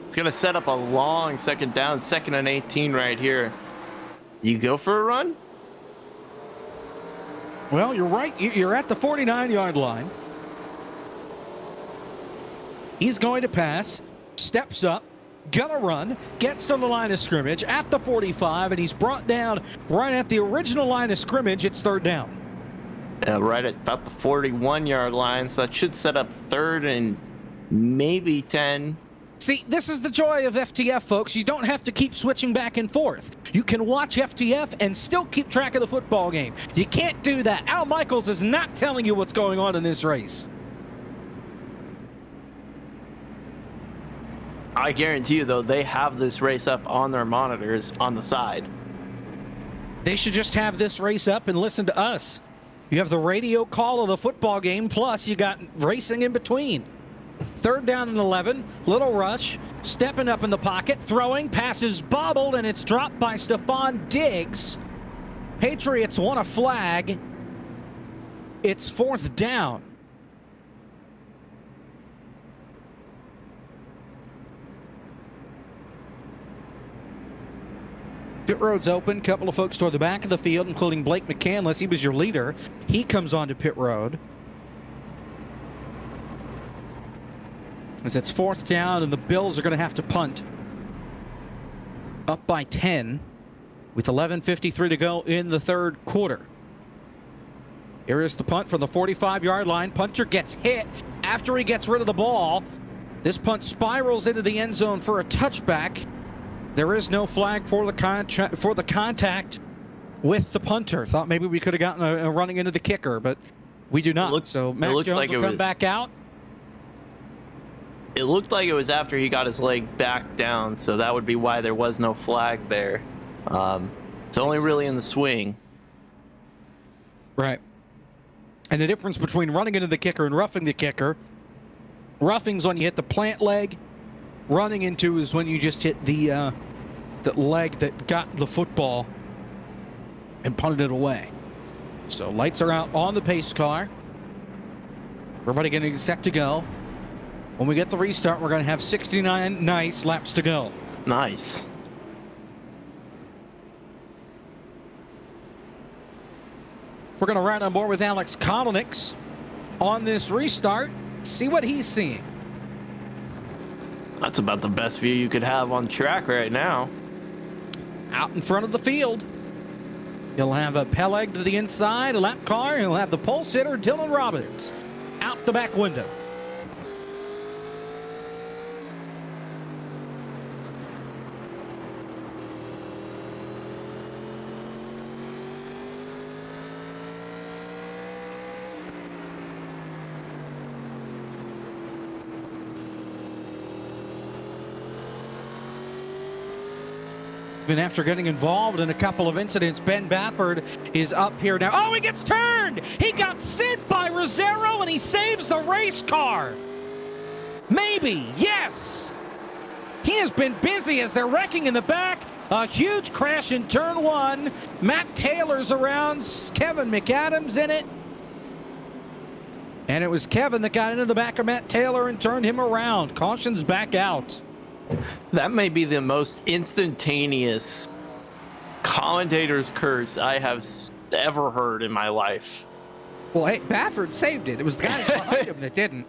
It's going to set up a long 2nd down, 2nd and 18 right here. You go for a run? Well, you're right. You're at the 49-yard line. He's going to pass, steps up, gonna run, gets to the line of scrimmage at the 45, and he's brought down right at the original line of scrimmage. It's 3rd down. Right at about the 41-yard line, so that should set up 3rd and maybe 10. See, this is the joy of FTF, folks. You don't have to keep switching back and forth. You can watch FTF and still keep track of the football game. You can't do that. Al Michaels is not telling you what's going on in this race. I guarantee you, though, they have this race up on their monitors on the side. They should just have this race up and listen to us. You have the radio call of the football game, plus you got racing in between. 3rd down and 11, little rush, stepping up in the pocket, throwing, passes bobbled, and it's dropped by Stephon Diggs. Patriots want a flag. It's 4th down. Pit road's open. Couple of folks toward the back of the field, including Blake McCandless. He was your leader. He comes onto pit road. As it's 4th down, and the Bills are going to have to punt. Up by 10 with 11:53 to go in the 3rd quarter. Here is the punt from the 45-yard line. Punter gets hit after he gets rid of the ball. This punt spirals into the end zone for a touchback. There is no flag for the contact with the punter. Thought maybe we could have gotten a running into the kicker, but we do not. So Mac Jones will come back out. It looked like it was after he got his leg back down, so that would be why there was no flag there. It's only really in the swing. Right. And the difference between running into the kicker and roughing the kicker, roughing's when you hit the plant leg. Running into is when you just hit the leg that got the football and punted it away. So lights are out on the pace car. Everybody getting set to go. When we get the restart, we're going to have 69 nice laps to go. Nice. We're going to ride on board with Alex Kolonix on this restart. See what he's seeing. That's about the best view you could have on track right now. Out in front of the field. He'll have a Peleg to the inside, a lap car. He'll have the pulse hitter, Dylan Roberts, out the back window. Even after getting involved in a couple of incidents, Ben Baffert is up here now. Oh, he gets turned! He got sent by Rosero, and he saves the race car. Maybe, yes. He has been busy as they're wrecking in the back. A huge crash in turn one. Matt Taylor's around. Kevin McAdams in it. And it was Kevin that got into the back of Matt Taylor and turned him around. Caution's back out. That may be the most instantaneous commentator's curse I have ever heard in my life. Well, hey, Baffert saved it. It was the guys behind him that didn't.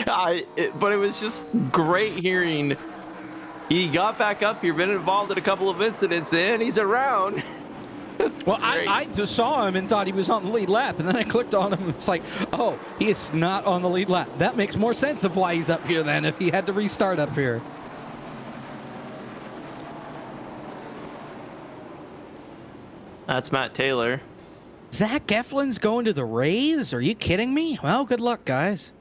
But it was just great hearing. He got back up here, been involved in a couple of incidents, and he's around. Well, I just saw him and thought he was on the lead lap, and then I clicked on him and it's like, oh, he is not on the lead lap. That makes more sense of why he's up here then, if he had to restart up here. That's Matt Taylor. Zach Eflin's going to the Rays? Are you kidding me? Well, good luck, guys.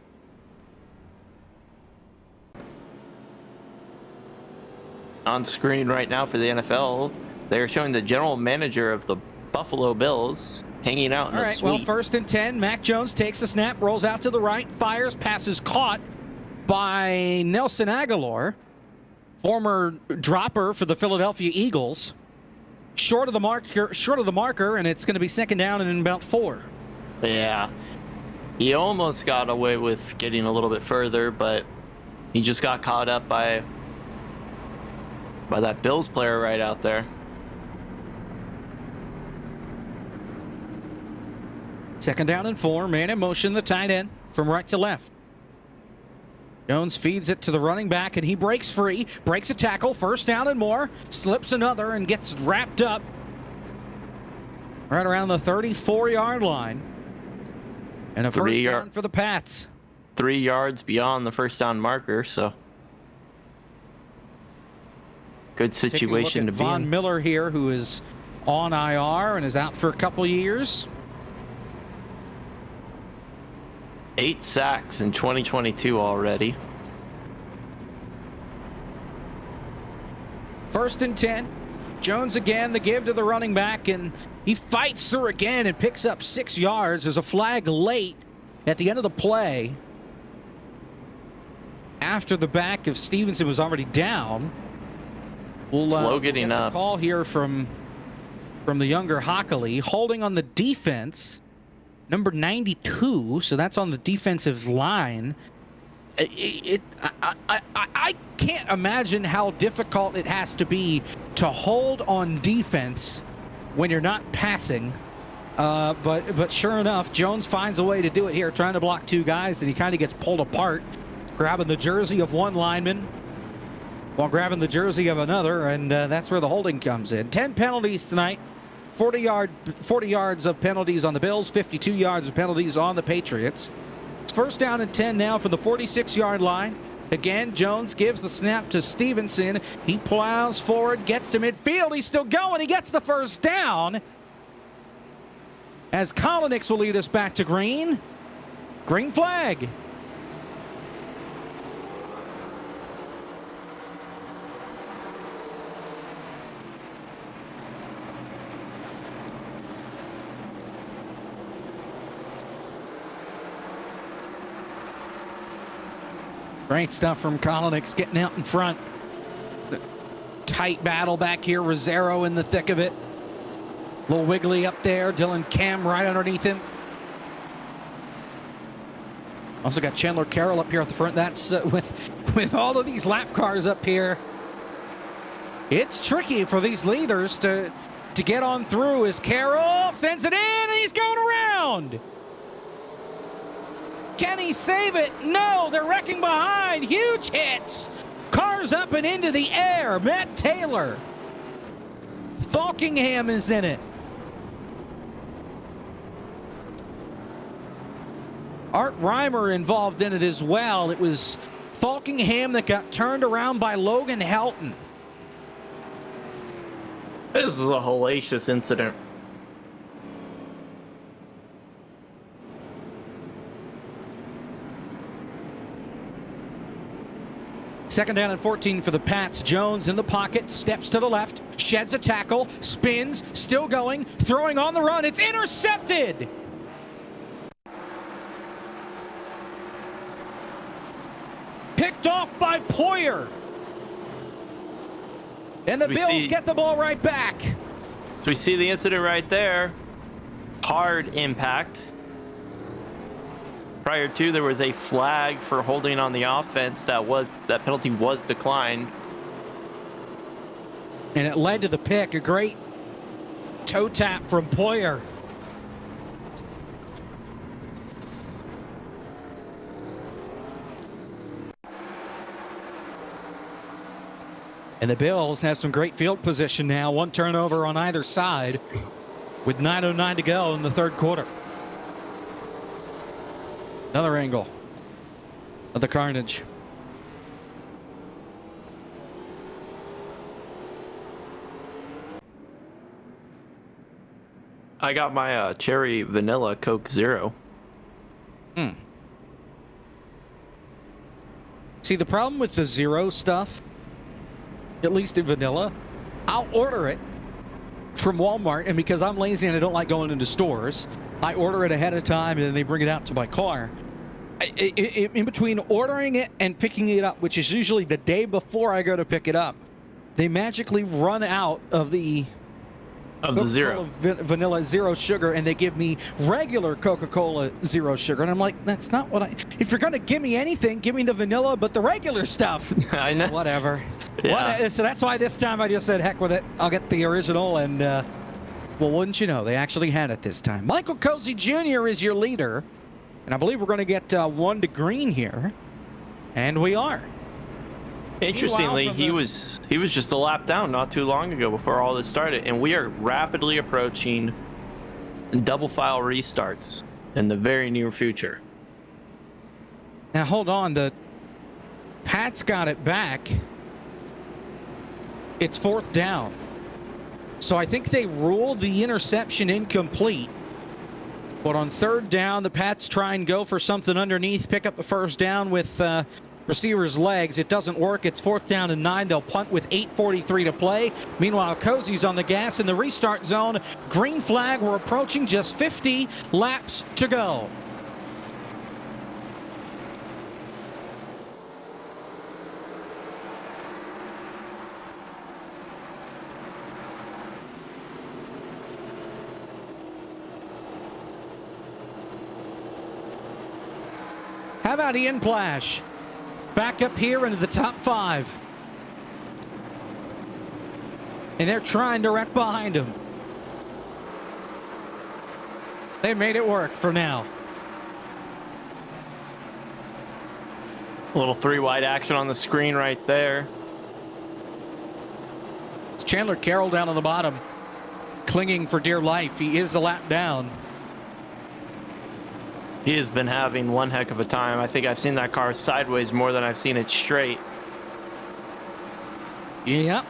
On screen right now for the NFL, they're showing the general manager of the Buffalo Bills hanging out in All a right, suite. well, 1st and 10. Mac Jones takes the snap, rolls out to the right, fires, passes caught by Nelson Aguilar, former dropper for the Philadelphia Eagles. Short of the marker, and it's going to be 2nd down and in about 4. Yeah, he almost got away with getting a little bit further, but he just got caught up by that Bills player right out there. Second down and 4, man in motion, the tight end from right to left. Jones feeds it to the running back, and he breaks free, breaks a tackle, 1st down and more, slips another, and gets wrapped up right around the 34-yard line. And a 1st down for the Pats. 3 yards beyond the 1st down marker, so good situation to be Von in. Miller here, who is on IR and is out for a couple years. 8 sacks in 2022 already. 1st and 10. Jones again, the give to the running back, and he fights through again and picks up 6 yards. There's a flag late at the end of the play after the back of Stevenson was already down. Slow getting get up. The call here from the younger Hockley, holding on the defense. Number 92, so that's on the defensive line. I can't imagine how difficult it has to be to hold on defense when you're not passing. But sure enough, Jones finds a way to do it here, trying to block 2 guys, and he kind of gets pulled apart, grabbing the jersey of one lineman while grabbing the jersey of another, and that's where the holding comes in. 10 penalties tonight. 40 yards of penalties on the Bills, 52 yards of penalties on the Patriots. It's 1st down and 10 now from the 46-yard line. Again, Jones gives the snap to Stevenson. He plows forward, gets to midfield. He's still going. He gets the 1st down. As Kolonix will lead us back to green. Green flag. Great stuff from Kolonix getting out in front. Tight battle back here. Rosero in the thick of it. A little wiggly up there. Dylan Cam right underneath him. Also got Chandler Carroll up here at the front. That's with all of these lap cars up here. It's tricky for these leaders to get on through as Carroll sends it in and he's going around. Can he save it? No, they're wrecking behind. Huge hits. Cars up and into the air. Matt Taylor. Falkingham is in it. Art Reimer involved in it as well. It was Falkingham that got turned around by Logan Helton. This is a hellacious incident. Second down and 14 for the Pats. Jones in the pocket, steps to the left, sheds a tackle, spins, still going, throwing on the run. It's intercepted. Picked off by Poyer. And the Bills get the ball right back. So we see the incident right there. Hard impact. Prior to, there was a flag for holding on the offense. That penalty was declined. And it led to the pick. A great toe tap from Poyer. And the Bills have some great field position now. One turnover on either side with 9:09 to go in the third quarter. Another angle of the carnage. I got my cherry vanilla Coke Zero. See, the problem with the zero stuff, at least in vanilla, I'll order it from Walmart, and because I'm lazy and I don't like going into stores, I order it ahead of time and then they bring it out to my car. In between ordering it and picking it up, which is usually the day before I go to pick it up, they magically run out of the zero vanilla zero sugar, and they give me regular Coca-Cola zero sugar, and I'm like, that's not what if you're gonna give me anything, give me the vanilla, but the regular stuff. I know. Whatever. Yeah. So that's why this time I just said, heck with it, I'll get the original. And well, wouldn't you know, they actually had it this time. Michael Cozy Jr. is your leader, and I believe we're going to get 1 to green here, and we are. Interestingly, he was just a lap down not too long ago before all this started, and we are rapidly approaching double file restarts in the very near future. Now hold on, the Pats got it back. It's 4th down, so I think they ruled the interception incomplete. But on 3rd down, the Pats try and go for something underneath, pick up the first down with receiver's legs. It doesn't work. It's 4th down and 9. They'll punt with 8:43 to play. Meanwhile, Cozy's on the gas in the restart zone. Green flag. We're approaching just 50 laps to go. How about Ian Plash? Back up here into the top 5. And they're trying to wreck behind him. They made it work for now. A little 3-wide action on the screen right there. It's Chandler Carroll down on the bottom, clinging for dear life. He is a lap down. He has been having one heck of a time. I think I've seen that car sideways more than I've seen it straight. Yep.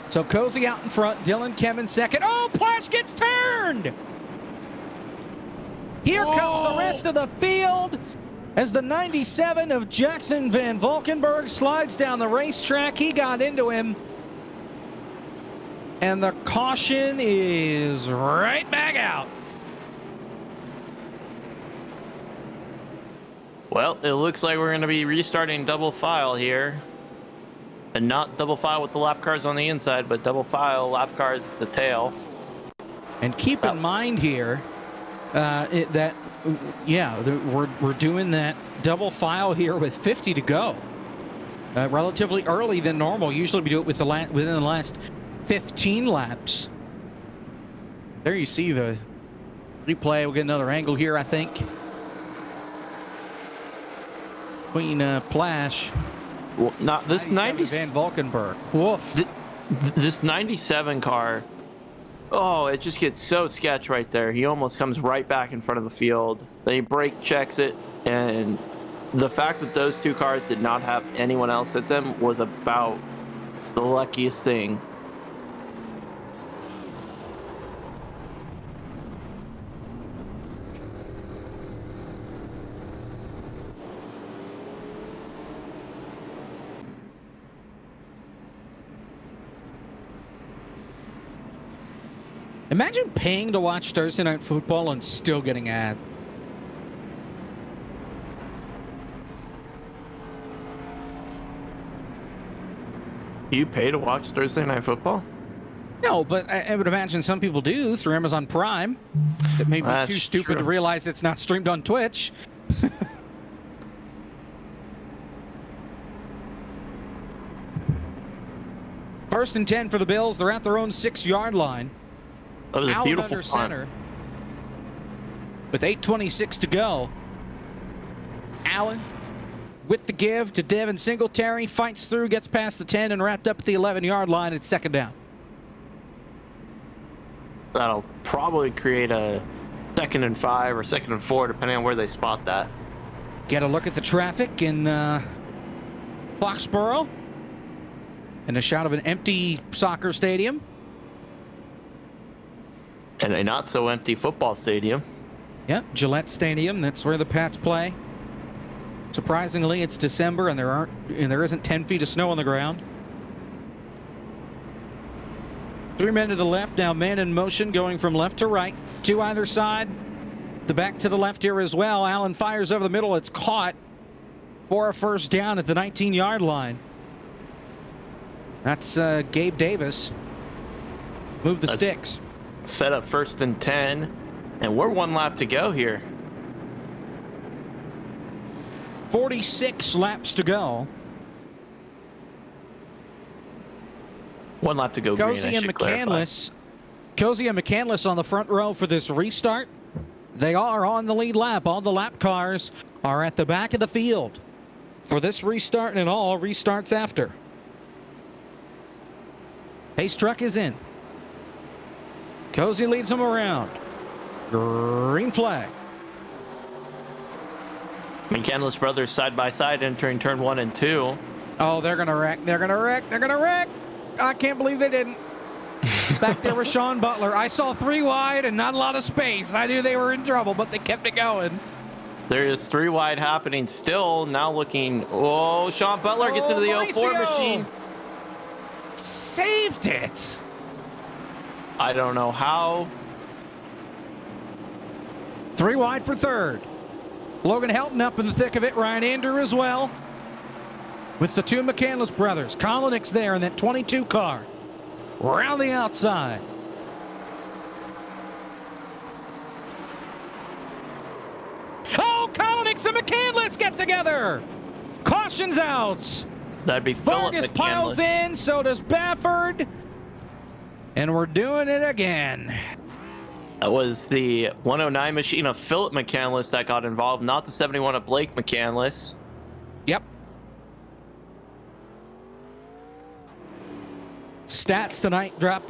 So Cozy out in front, Dylan Kevin second. Oh, Plash gets turned! Here comes the rest of the field as the 97 of Jackson Van Valkenburg slides down the racetrack. He got into him. And the caution is right back out. Well, it looks like we're going to be restarting double file here. And not double file with the lap cars on the inside, but double file lap cars at the tail. And keep in mind here that we're doing that double file here with 50 to go. Relatively early than normal. Usually we do it with within the last 15 laps. There you see the replay. We'll get another angle here, I think. Between Plash. Well, not this 90 Van Valkenburg. Woof. This 97 car. Oh, it just gets so sketch right there. He almost comes right back in front of the field. Then he brake checks it, and the fact that those two cars did not have anyone else hit them was about the luckiest thing. Imagine paying to watch Thursday Night Football and still getting ads. You pay to watch Thursday Night Football? No, but I would imagine some people do through Amazon Prime. That may be That's too stupid to true. realize it's not streamed on Twitch. First and 10 for the Bills. They're at their own 6-yard line. That was a Allen beautiful under punt. center. With 8:26 to go. Allen with the give to Devin Singletary. Fights through, gets past the 10, and wrapped up at the 11-yard line. It's second down. That'll probably create a 2nd and 5 or 2nd and 4, depending on where they spot that. Get a look at the traffic in Wilkesboro. And a shot of an empty soccer stadium. And a not so empty football stadium. Yep, Gillette Stadium. That's where the Pats play. Surprisingly, it's December and there isn't 10 feet of snow on the ground. 3 men to the left, now man in motion going from left to right. 2 either side. The back to the left here as well. Allen fires over the middle. It's caught for a first down at the 19-yard line. That's Gabe Davis. Move the sticks. Set up 1st and 10. And we're 1 lap to go here. 46 laps to go. 1 lap to go. Green, Cozy I and should clarify. McCandless on the front row for this restart. They are on the lead lap. All the lap cars are at the back of the field for this restart, and all restarts after. Pace truck is in. Cozy leads them around. Green flag. McCandless brothers side by side entering turn 1 and 2. Oh, they're going to wreck. They're going to wreck. They're going to wreck. I can't believe they didn't. Back there was Sean Butler. I saw 3 wide and not a lot of space. I knew they were in trouble, but they kept it going. There is 3 wide happening still. Now looking. Oh, Sean Butler gets into the 04 Mauricio machine. saved it. I don't know how. 3 wide for third. Logan Helton up in the thick of it. Ryan Andrew as well. With the 2 McCandless brothers. Kolinick's there in that 22 car. Around the outside. Oh, Kolinick's and McCandless get together. Caution's out. That'd be Philip Vargas McCandless. piles in. So does Bafford. And we're doing it again. That was the 109 machine of Philip McCandless that got involved, not the 71 of Blake McCandless. Yep. Stats tonight drop.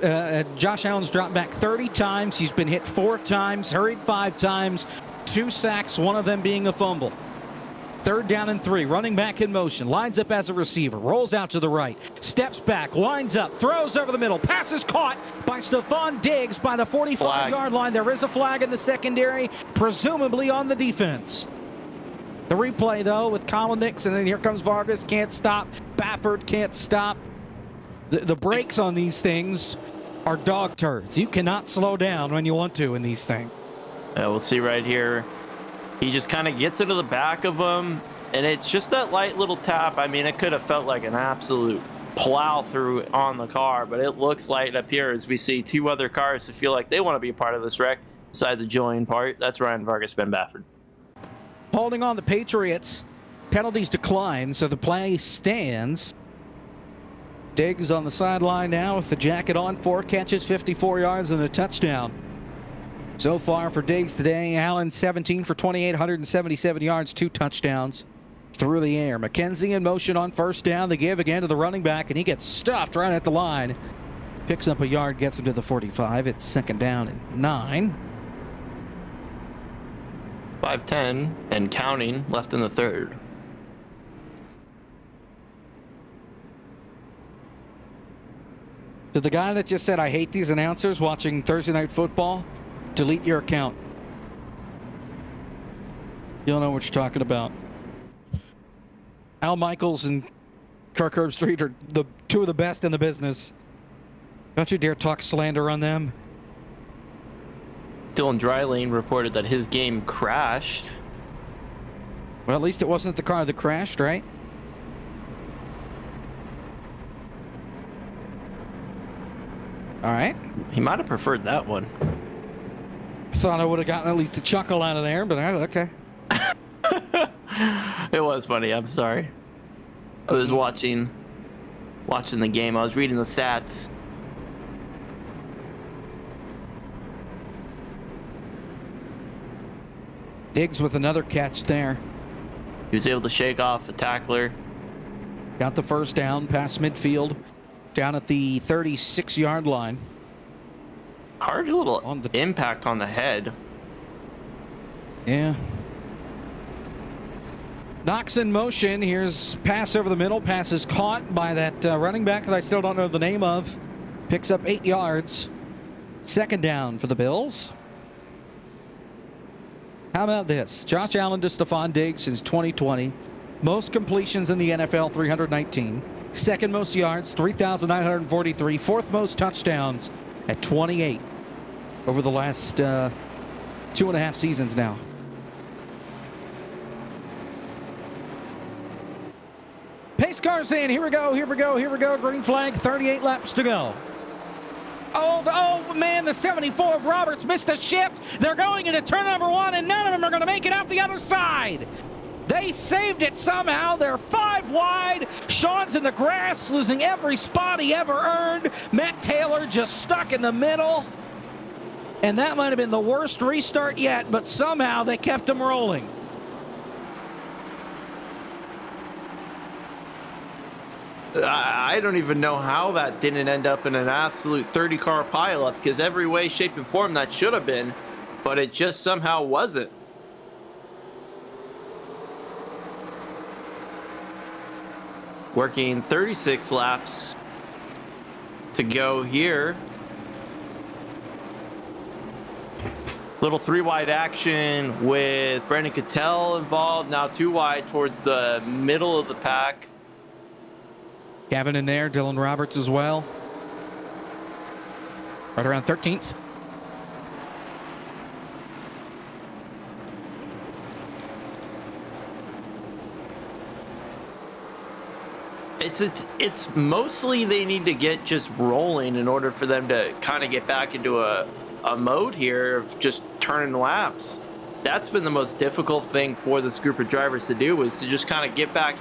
Josh Allen's dropped back 30 times. He's been hit 4 times, hurried 5 times, 2 sacks, one of them being a fumble. 3rd down and 3. Running back in motion. Lines up as a receiver. Rolls out to the right. Steps back. Lines up. Throws over the middle. Pass is caught by Stephon Diggs by the 45-yard line. There is a flag in the secondary, presumably on the defense. The replay, though, with Kolinick, and then here comes Vargas. Can't stop. Bafford can't stop. The brakes on these things are dog turds. You cannot slow down when you want to in these things. We'll see right here. He just kind of gets into the back of him, and it's just that light little tap. I mean, it could have felt like an absolute plow through on the car, but it looks light up here as we see 2 other cars who feel like they want to be a part of this wreck beside the join part. That's Ryan Vargas, Ben Bafford. Holding on the Patriots. Penalties decline, so the play stands. Diggs on the sideline now with the jacket on. 4 catches, 54 yards, and a touchdown. So far for Diggs today, Allen 17 for 28, 177 yards, 2 touchdowns through the air. McKenzie in motion on 1st down. The give again to the running back, and he gets stuffed right at the line. Picks up a yard, gets him to the 45. It's 2nd down and 9. 5:10 and counting left in the 3rd. To the guy that just said, I hate these announcers watching Thursday Night Football, delete your account. You don't know what you're talking about. Al Michaels and Kirk Herbstreit are the 2 of the best in the business. Don't you dare talk slander on them. Dylan Drylane reported that his game crashed. Well, at least it wasn't the car that crashed, right? All right. He might have preferred that one. Thought I would have gotten at least a chuckle out of there, but okay. It was funny. I'm sorry. I was watching the game. I was reading the stats. Diggs with another catch there. He was able to shake off a tackler. Got the first down past midfield, down at the 36-yard line. Hard little On the- impact on the head. Yeah. Knocks in motion. Here's pass over the middle. Pass is caught by that running back that I still don't know the name of. Picks up 8 yards. Second down for the Bills. How about this? Josh Allen to Stephon Diggs since 2020. Most completions in the NFL, 319. Second most yards, 3,943. Fourth most touchdowns at 28 over the last 2.5 seasons now. Pace car's in. Here we go. Green flag, 38 laps to go. Oh, man, the 74 of Roberts missed a shift. They're going into turn number 1, and none of them are going to make it out the other side. They saved it somehow. They're 5 wide. Sean's in the grass, losing every spot he ever earned. Matt Taylor just stuck in the middle. And that might have been the worst restart yet, but somehow they kept him rolling. I don't even know how that didn't end up in an absolute 30-car pileup, because every way, shape, and form that should have been, but it just somehow wasn't. Working 36 laps to go here. Little 3-wide action with Brandon Cattell involved. Now 2 wide towards the middle of the pack. Gavin in there, Dylan Roberts as well. Right around 13th. It's mostly they need to get just rolling in order for them to kind of get back into a mode here of just turning laps. That's been the most difficult thing for this group of drivers to do, is to just kind of get back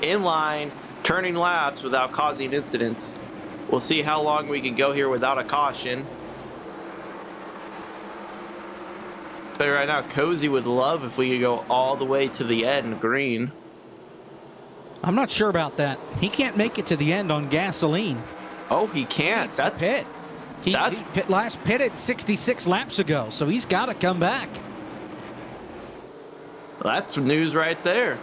in line, turning laps without causing incidents. We'll see how long we can go here without a caution. But right now, Cozy would love if we could go all the way to the end green. I'm not sure about that. He can't make it to the end on gasoline. Oh, he can't. That's pit. He last pitted 66 laps ago, so he's got to come back. That's news right there.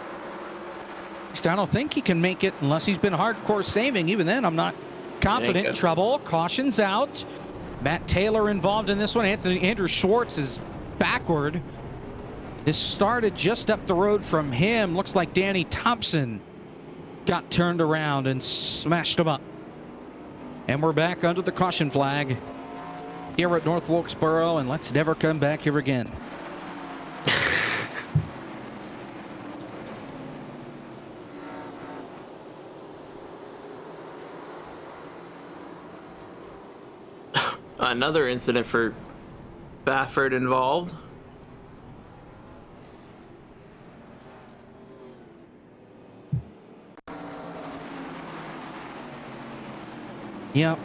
I don't think he can make it unless he's been hardcore saving. Even then, I'm not confident. Trouble. Caution's out. Matt Taylor involved in this one. Andrew Schwartz is backward. This started just up the road from him. Looks like Danny Thompson got turned around and smashed him up. And we're back under the caution flag here at North Wilkesboro, and let's never come back here again. Another incident for Baffert involved. Yep.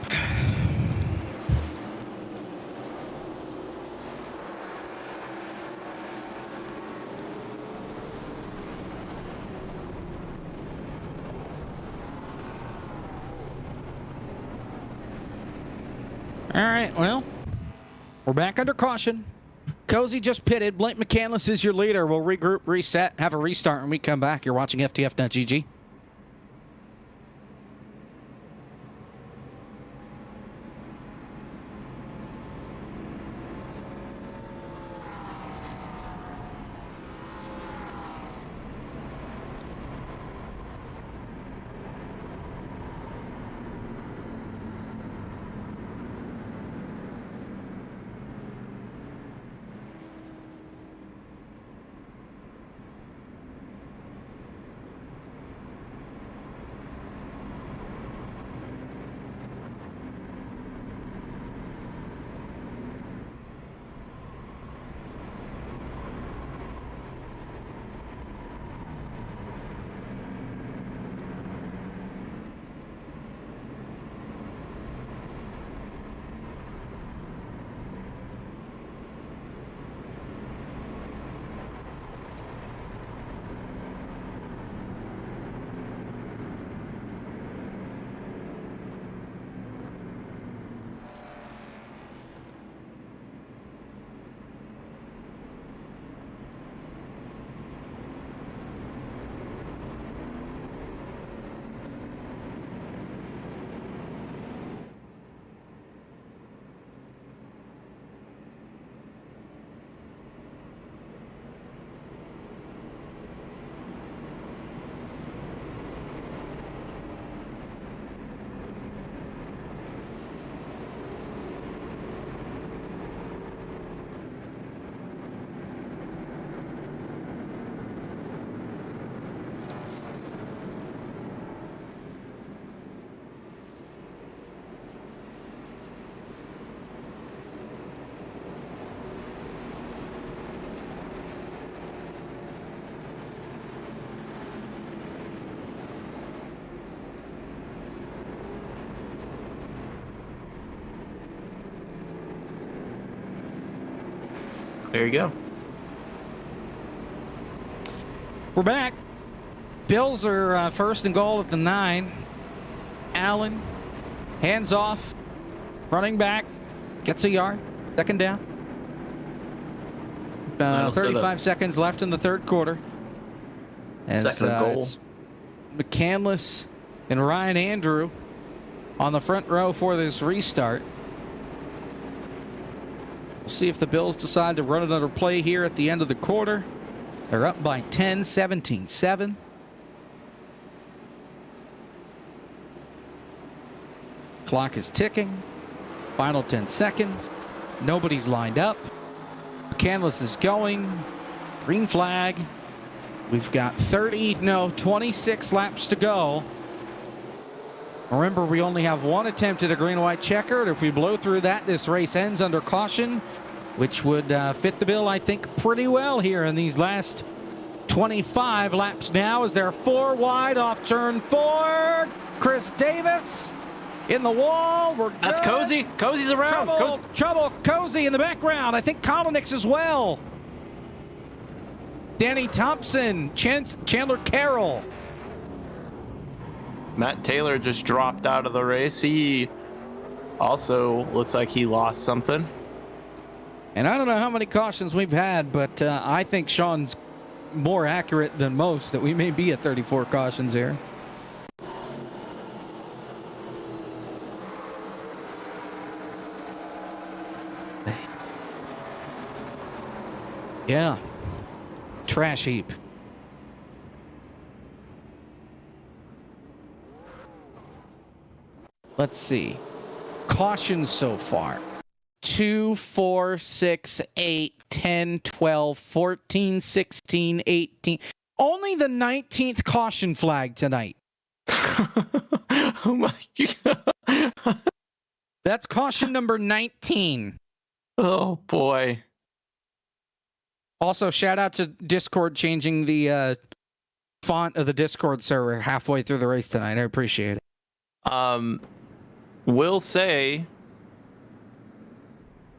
All right, well, we're back under caution. Cozy just pitted. Blake McCandless is your leader. We'll regroup, reset, have a restart when we come back. You're watching FTF.GG. There you go. We're back. Bills are first and goal at the 9. Allen, hands off, running back, gets a yard, second down. 35 seconds left in the third quarter. As, Second goal. it's McCandless and Ryan Andrew on the front row for this restart. We'll see if the Bills decide to run another play here at the end of the quarter. They're up by 10, 17-7. Clock is ticking. Final 10 seconds. Nobody's lined up. McCandless is going. Green flag. We've got 26 laps to go. Remember, we only have one attempt at a green-white checkered. If we blow through that, this race ends under caution, which would fit the bill, I think, pretty well here in these last 25 laps now, as they're 4 wide off turn 4. Chris Davis in the wall. We're good. That's Cozy. Cozy's around. Trouble. Cozy in the background. I think Kolonix as well. Danny Thompson, Chandler Carroll. Matt Taylor just dropped out of the race. He also looks like he lost something. And I don't know how many cautions we've had, but I think Sean's more accurate than most that we may be at 34 cautions here. Yeah. Trash heap. Let's see. Cautions so far. 2, 4, 6, 8, 10, 12, 14, 16, 18. Only the 19th caution flag tonight. Oh my God. That's caution number 19. Oh boy. Also, shout out to Discord changing the font of the Discord server halfway through the race tonight. I appreciate it. Will say,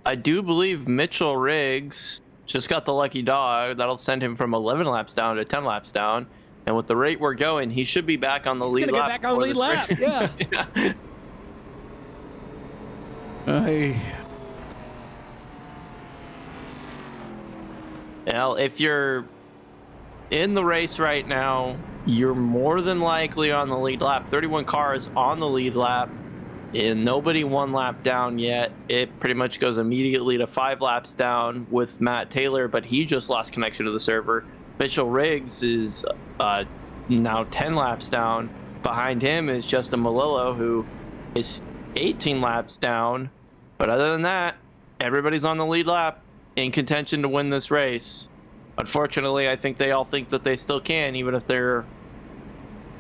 I do believe Mitchell Riggs just got the lucky dog. That'll send him from 11 laps down to 10 laps down. And with the rate we're going, he should be back on the lead lap. Get back on lead lap. Yeah. Yeah. Well, if you're in the race right now, you're more than likely on the lead lap. 31 cars on the lead lap, and nobody 1 lap down yet. It pretty much goes immediately to 5 laps down with Matt Taylor, but he just lost connection to the server. Mitchell Riggs is now 10 laps down. Behind him is Justin Malillo, who is 18 laps down. But other than that, everybody's on the lead lap in contention to win this race. Unfortunately, I think they all think that they still can, even if they're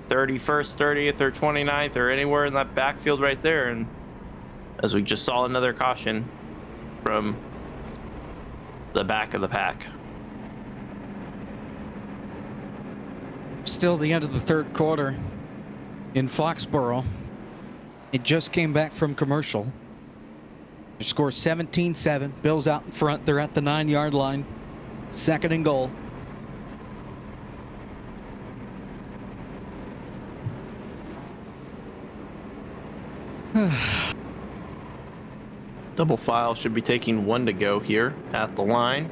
31st, 30th, or 29th, or anywhere in that backfield right there. And as we just saw, another caution from the back of the pack. Still the end of the third quarter in Foxborough. It just came back from commercial. Their score 17-7. Bills out in front. They're at the 9-yard line. Second and goal. Double file should be taking 1 to go here at the line.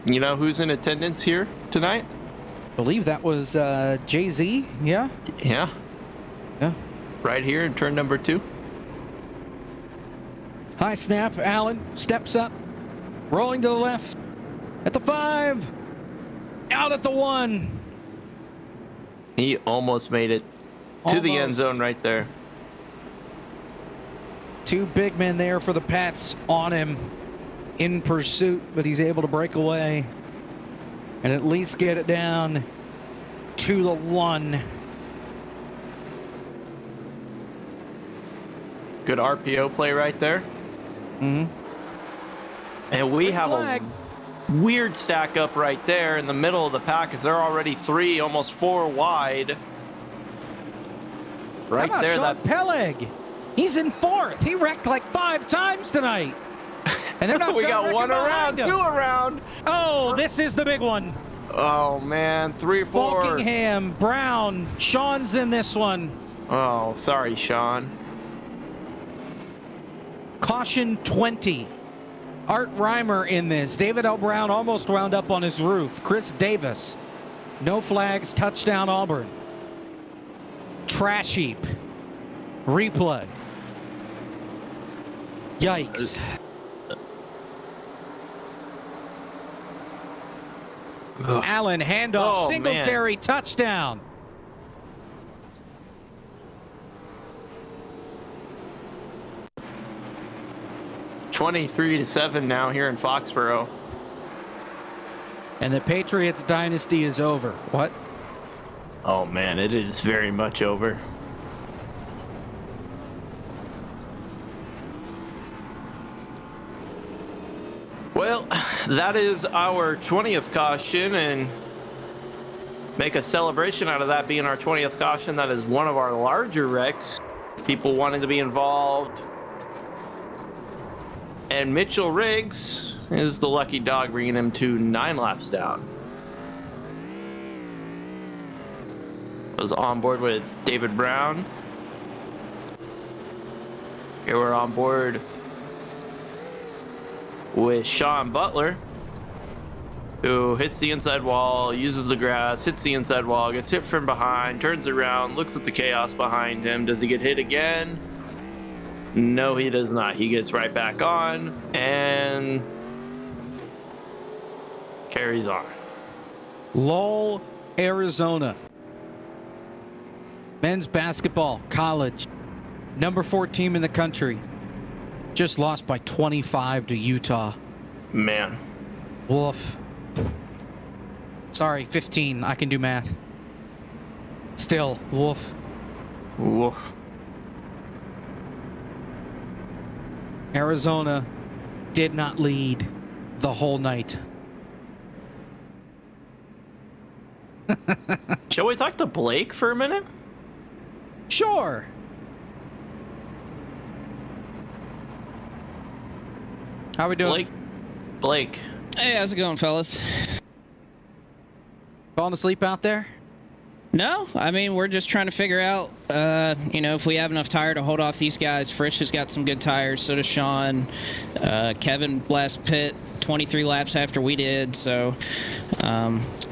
You know who's in attendance here tonight? I believe that was Jay-Z. Yeah? Yeah. Yeah. Right here in turn number 2. High snap. Allen steps up. Rolling to the left. At the 5. Out at the 1. He almost made it to the end Almost. zone right there. 2 big men there for the Pats on him in pursuit, but he's able to break away and at least get it down to the 1. Good RPO play right there. Mm-hmm. And we Green have flag. a weird stack up right there in the middle of the pack, as they're already 3, almost 4 wide. Right How about there, Sean that Peleg? He's in 4th. He wrecked like 5 times tonight. And they're not We done got wrecking one around, behind two them. around. Oh, this is the big one. Oh, man. 3, 4. Falkingham, Brown, Sean's in this one. Oh, sorry, Sean. Caution 20. Art Reimer in this. David L. Brown almost wound up on his roof. Chris Davis. No flags. Touchdown Auburn. Trash heap. Replay. Yikes. Allen handoff. Oh, Singletary touchdown. (23-7) now here in Foxborough. And the Patriots dynasty is over. What? Oh, man, it is very much over. Well, that is our 20th caution, and make a celebration out of that being our 20th caution. That is one of our larger wrecks. People wanting to be involved. And Mitchell Riggs is the lucky dog, bringing him to 9 laps down. Was on board with David Brown. Here we're on board with Sean Butler, who hits the inside wall, uses the grass, hits the inside wall, gets hit from behind, turns around, looks at the chaos behind him. Does he get hit again? No, he does not. He gets right back on and carries on. Lowell, Arizona. Men's basketball, college. Number 4 team in the country. Just lost by 25 to Utah. Man. Woof. Sorry, 15. I can do math. Still, woof. Woof. Arizona did not lead the whole night. Shall we talk to Blake for a minute? Sure. How we doing? Blake. Hey, how's it going, fellas? Falling asleep out there? No, I mean, we're just trying to figure out, if we have enough tire to hold off these guys. Frisch has got some good tires, so does Sean. Kevin last pit 23 laps after we did, so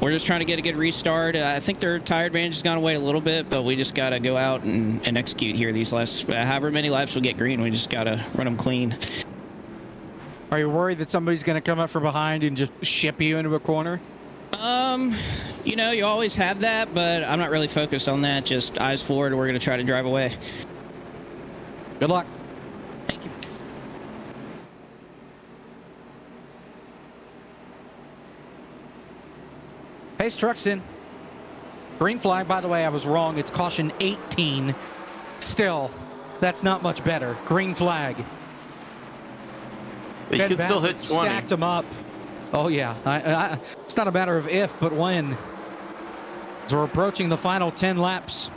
we're just trying to get a good restart. I think their tire advantage has gone away a little bit, but we just got to go out and execute here these last, however many laps we get green, we just got to run them clean. Are you worried that somebody's going to come up from behind and just ship you into a corner? You always have that, but I'm not really focused on that. Just eyes forward, we're going to try to drive away. Good luck. Thank you. Pace truck's in. Green flag, by the way, I was wrong. It's caution 18. Still, that's not much better. Green flag. But you can still hit 20. Stacked them up. Oh, yeah. It's not a matter of if, but when. As we're approaching the final 10 laps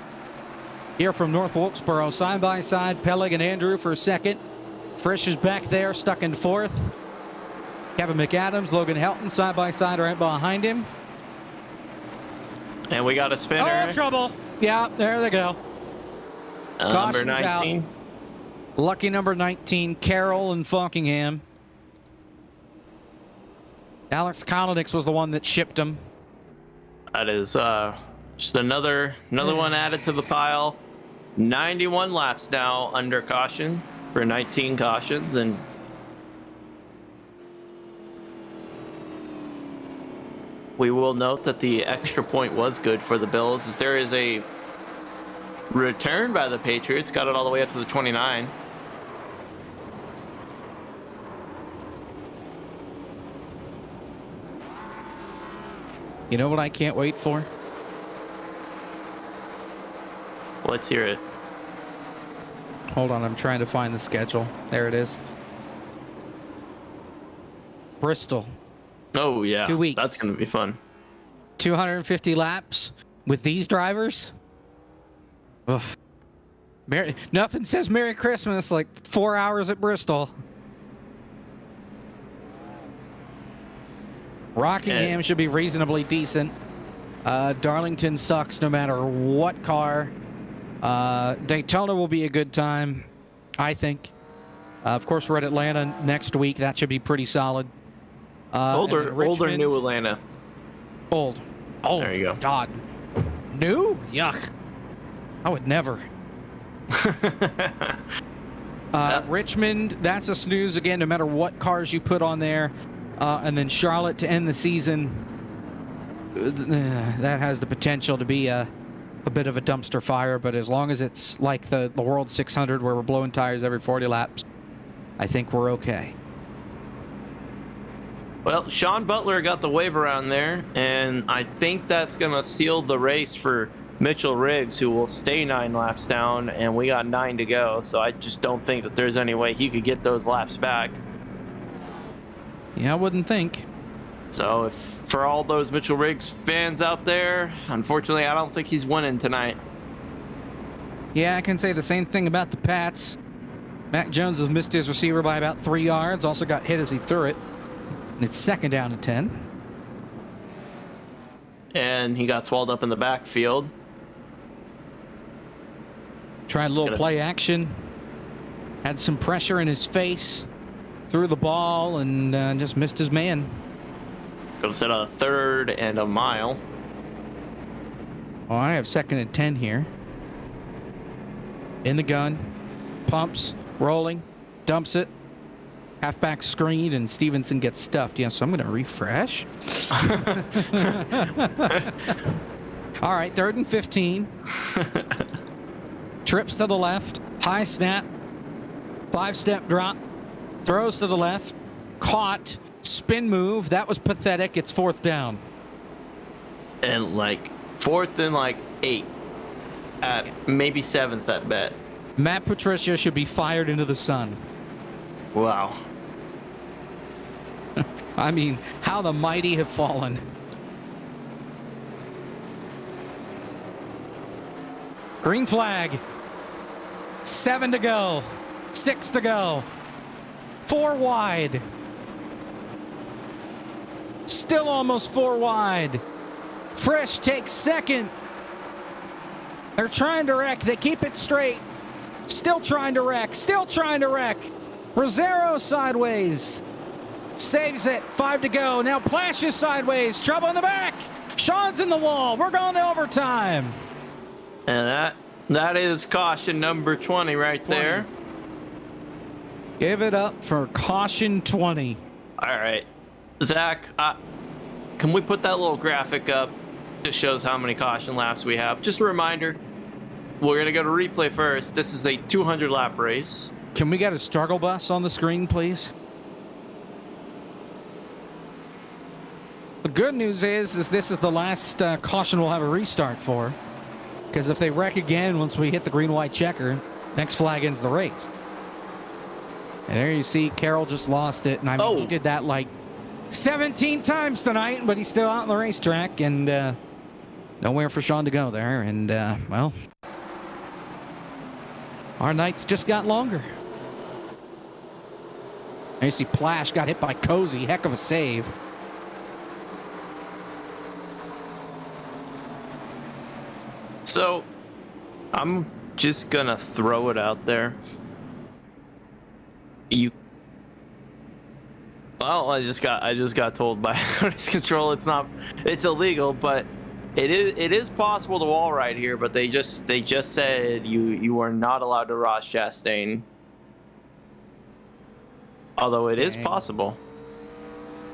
here from North Wilkesboro. Side by side, Peleg and Andrew for second. Frisch is back there, stuck in fourth. Kevin McAdams, Logan Helton side by side right behind him. And we got a spinner. Oh, trouble. Yeah, there they go. Number Caution's 19. out. Lucky number 19, Carroll and Falkingham. Alex Kolonix was the one that shipped him. That is just another one added to the pile. 91 laps now under caution for 19 cautions, and we will note that the extra point was good for the Bills, as there is a return by the Patriots, got it all the way up to the 29. You know what I can't wait for? Let's hear it. Hold on, I'm trying to find the schedule. There it is. Bristol. Oh, yeah. 2 weeks. That's going to be fun. 250 laps with these drivers. Oof. Nothing says Merry Christmas like 4 hours at Bristol. Rockingham should be reasonably decent. Darlington sucks no matter what car. Daytona will be a good time, I think. Of course, we're at Atlanta next week. That should be pretty solid. Older new Atlanta. Old. There you go. God. New? Yuck. I would never. Richmond, that's a snooze again, no matter what cars you put on there. And then Charlotte to end the season. That has the potential to be a bit of a dumpster fire, but as long as it's like the World 600 where we're blowing tires every 40 laps, I think we're okay. Well, Sean Butler got the wave around there, and I think that's going to seal the race for Mitchell Riggs, who will stay 9 laps down, and we got 9 to go, so I just don't think that there's any way he could get those laps back. Yeah, I wouldn't think. So if for all those Mitchell Riggs fans out there, unfortunately, I don't think he's winning tonight. Yeah, I can say the same thing about the Pats. Mac Jones has missed his receiver by about 3 yards, also got hit as he threw it. And it's 2nd down and 10. And he got swallowed up in the backfield. Tried a little play action. Had some pressure in his face. Threw the ball and just missed his man. Could have set a 3rd and a mile. Oh, I have 2nd and 10 here. In the gun. Pumps. Rolling. Dumps it. Halfback screen, and Stevenson gets stuffed. Yeah, so I'm going to refresh. All right, 3rd and 15. Trips to the left. High snap. 5-step drop. Throws to the left. Caught. Spin move. That was pathetic. It's 4th down. And like 4th and like 8. At maybe 7th at best. Matt Patricia should be fired into the sun. Wow. I mean, how the mighty have fallen. Green flag. 7 to go. 6 to go. 4 wide. Still almost 4 wide. Frisch takes 2nd. They're trying to wreck. They keep it straight. Still trying to wreck. Still trying to wreck. Rosero sideways. Saves it. 5 to go. Now Plash is sideways. Trouble in the back. Sean's in the wall. We're going to overtime. And that is caution number 20 right 20. there. Give it up for caution 20. All right. Zach, can we put that little graphic up? Just shows how many caution laps we have. Just a reminder, we're going to go to replay first. This is a 200 lap race. Can we get a struggle bus on the screen, please? The good news is this is the last caution we'll have a restart for. Because if they wreck again once we hit the green-white checker, next flag ends the race. And there you see Carroll just lost it. And I mean, he did that like 17 times tonight, but he's still out on the racetrack. And nowhere for Sean to go there. And, well, our nights just got longer. There you see Plash got hit by Cozy. Heck of a save. So, I'm just gonna throw it out there. Well, I just got told by race control it's illegal, but it is possible to wall ride here. But they just said you are not allowed to Ross Chastain. Although it is possible.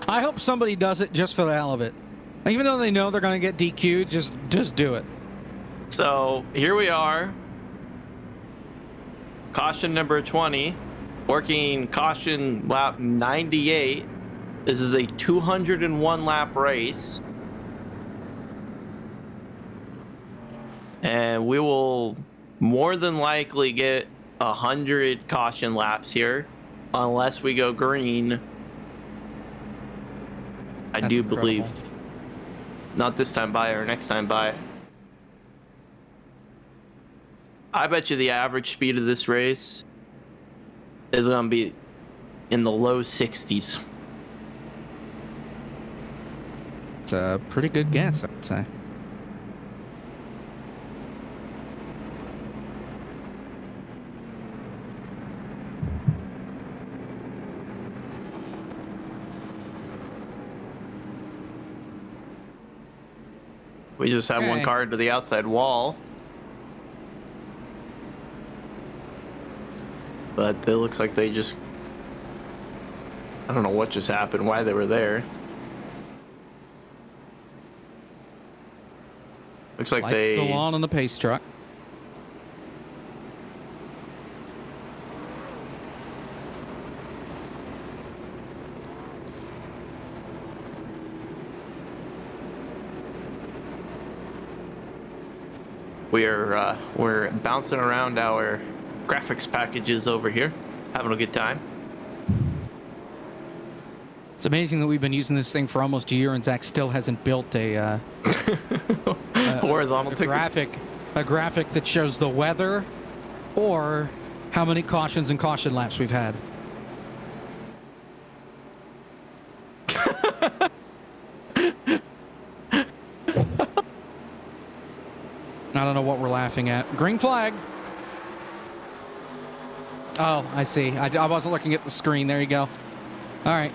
I hope somebody does it just for the hell of it. Even though they know they're going to get DQ'd, just do it. So here we are. Caution number 20. Working caution lap 98. This is a 201 lap race. And we will more than likely get 100 caution laps here. Unless we go green. I do believe. Not this time by or next time by. I bet you the average speed of this race is going to be in the low 60s. It's a pretty good guess, I would say. We just have one Okay. car to the outside wall. But it looks like they just... I don't know what just happened, why they were there. Looks like Lights they... still on the pace truck. We're bouncing around our graphics packages over here, having a good time. It's amazing that we've been using this thing for almost a year and Zach still hasn't built a Horizontal ticket. a graphic that shows the weather or how many cautions and caution laps we've had. I don't know what we're laughing at. Green flag. Oh, I see. I wasn't looking at the screen. There you go. All right.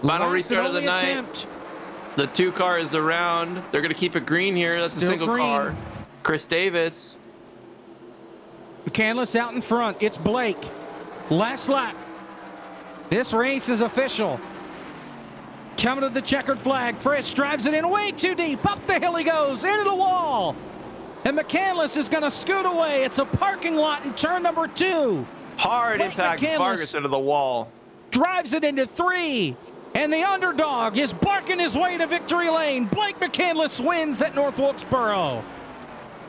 Final Last restart and of the only night. attempt. The 2 cars around. They're going to keep it green here. That's a Still single green. car. Chris Davis. McCandless out in front. It's Blake. Last lap. This race is official. Coming to the checkered flag. Frisch drives it in way too deep. Up the hill he goes. Into the wall. And McCandless is going to scoot away. It's a parking lot in turn number 2. Hard Blake impact. McCandless. Vargas into the wall. Drives it into 3. And the underdog is barking his way to victory lane. Blake McCandless wins at North Wilkesboro.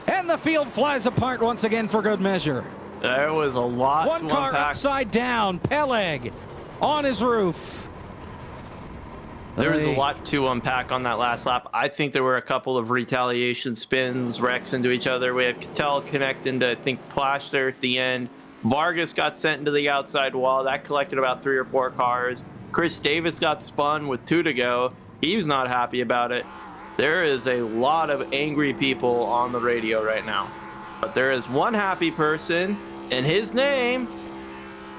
And the field flies apart once again for good measure. There was a lot One to car unpack. upside down. Peleg on his roof. There was a lot to unpack on that last lap. I think there were a couple of retaliation spins, wrecks into each other. We had Cattell connect into, I think, Plash there at the end. Vargas got sent into the outside wall. That collected about 3 or 4 cars. Chris Davis got spun with 2 to go. He was not happy about it. There is a lot of angry people on the radio right now. But there is one happy person, and his name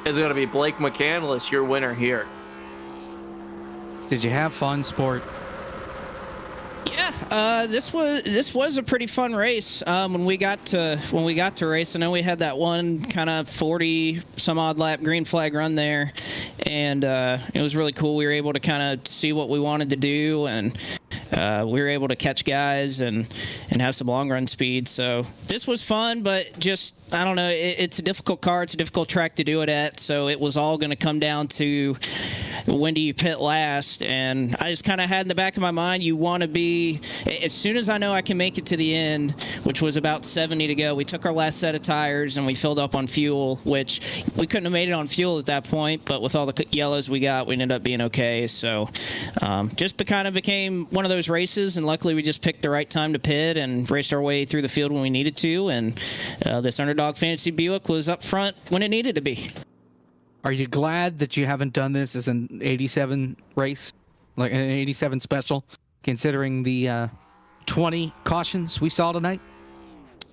is going to be Blake McCandless, your winner here. Did you have fun, sport? Yeah, this was a pretty fun race. When we got to race, I know we had that one kind of 40 some odd lap green flag run there, and it was really cool. We were able to kind of see what we wanted to do, and we were able to catch guys and have some long run speed. So this was fun, but just I don't know. It's a difficult car. It's a difficult track to do it at. So it was all going to come down to when do you pit last? And I just kind of had in the back of my mind, you want to be, as soon as I know I can make it to the end, which was about 70 to go, we took our last set of tires and we filled up on fuel, which we couldn't have made it on fuel at that point, but with all the yellows we got, we ended up being okay. So just kind of became one of those races, and luckily we just picked the right time to pit and raced our way through the field when we needed to, and this underdog fantasy Buick was up front when it needed to be. Are you glad that you haven't done this as an 87 race, like an 87 special, considering the 20 cautions we saw tonight?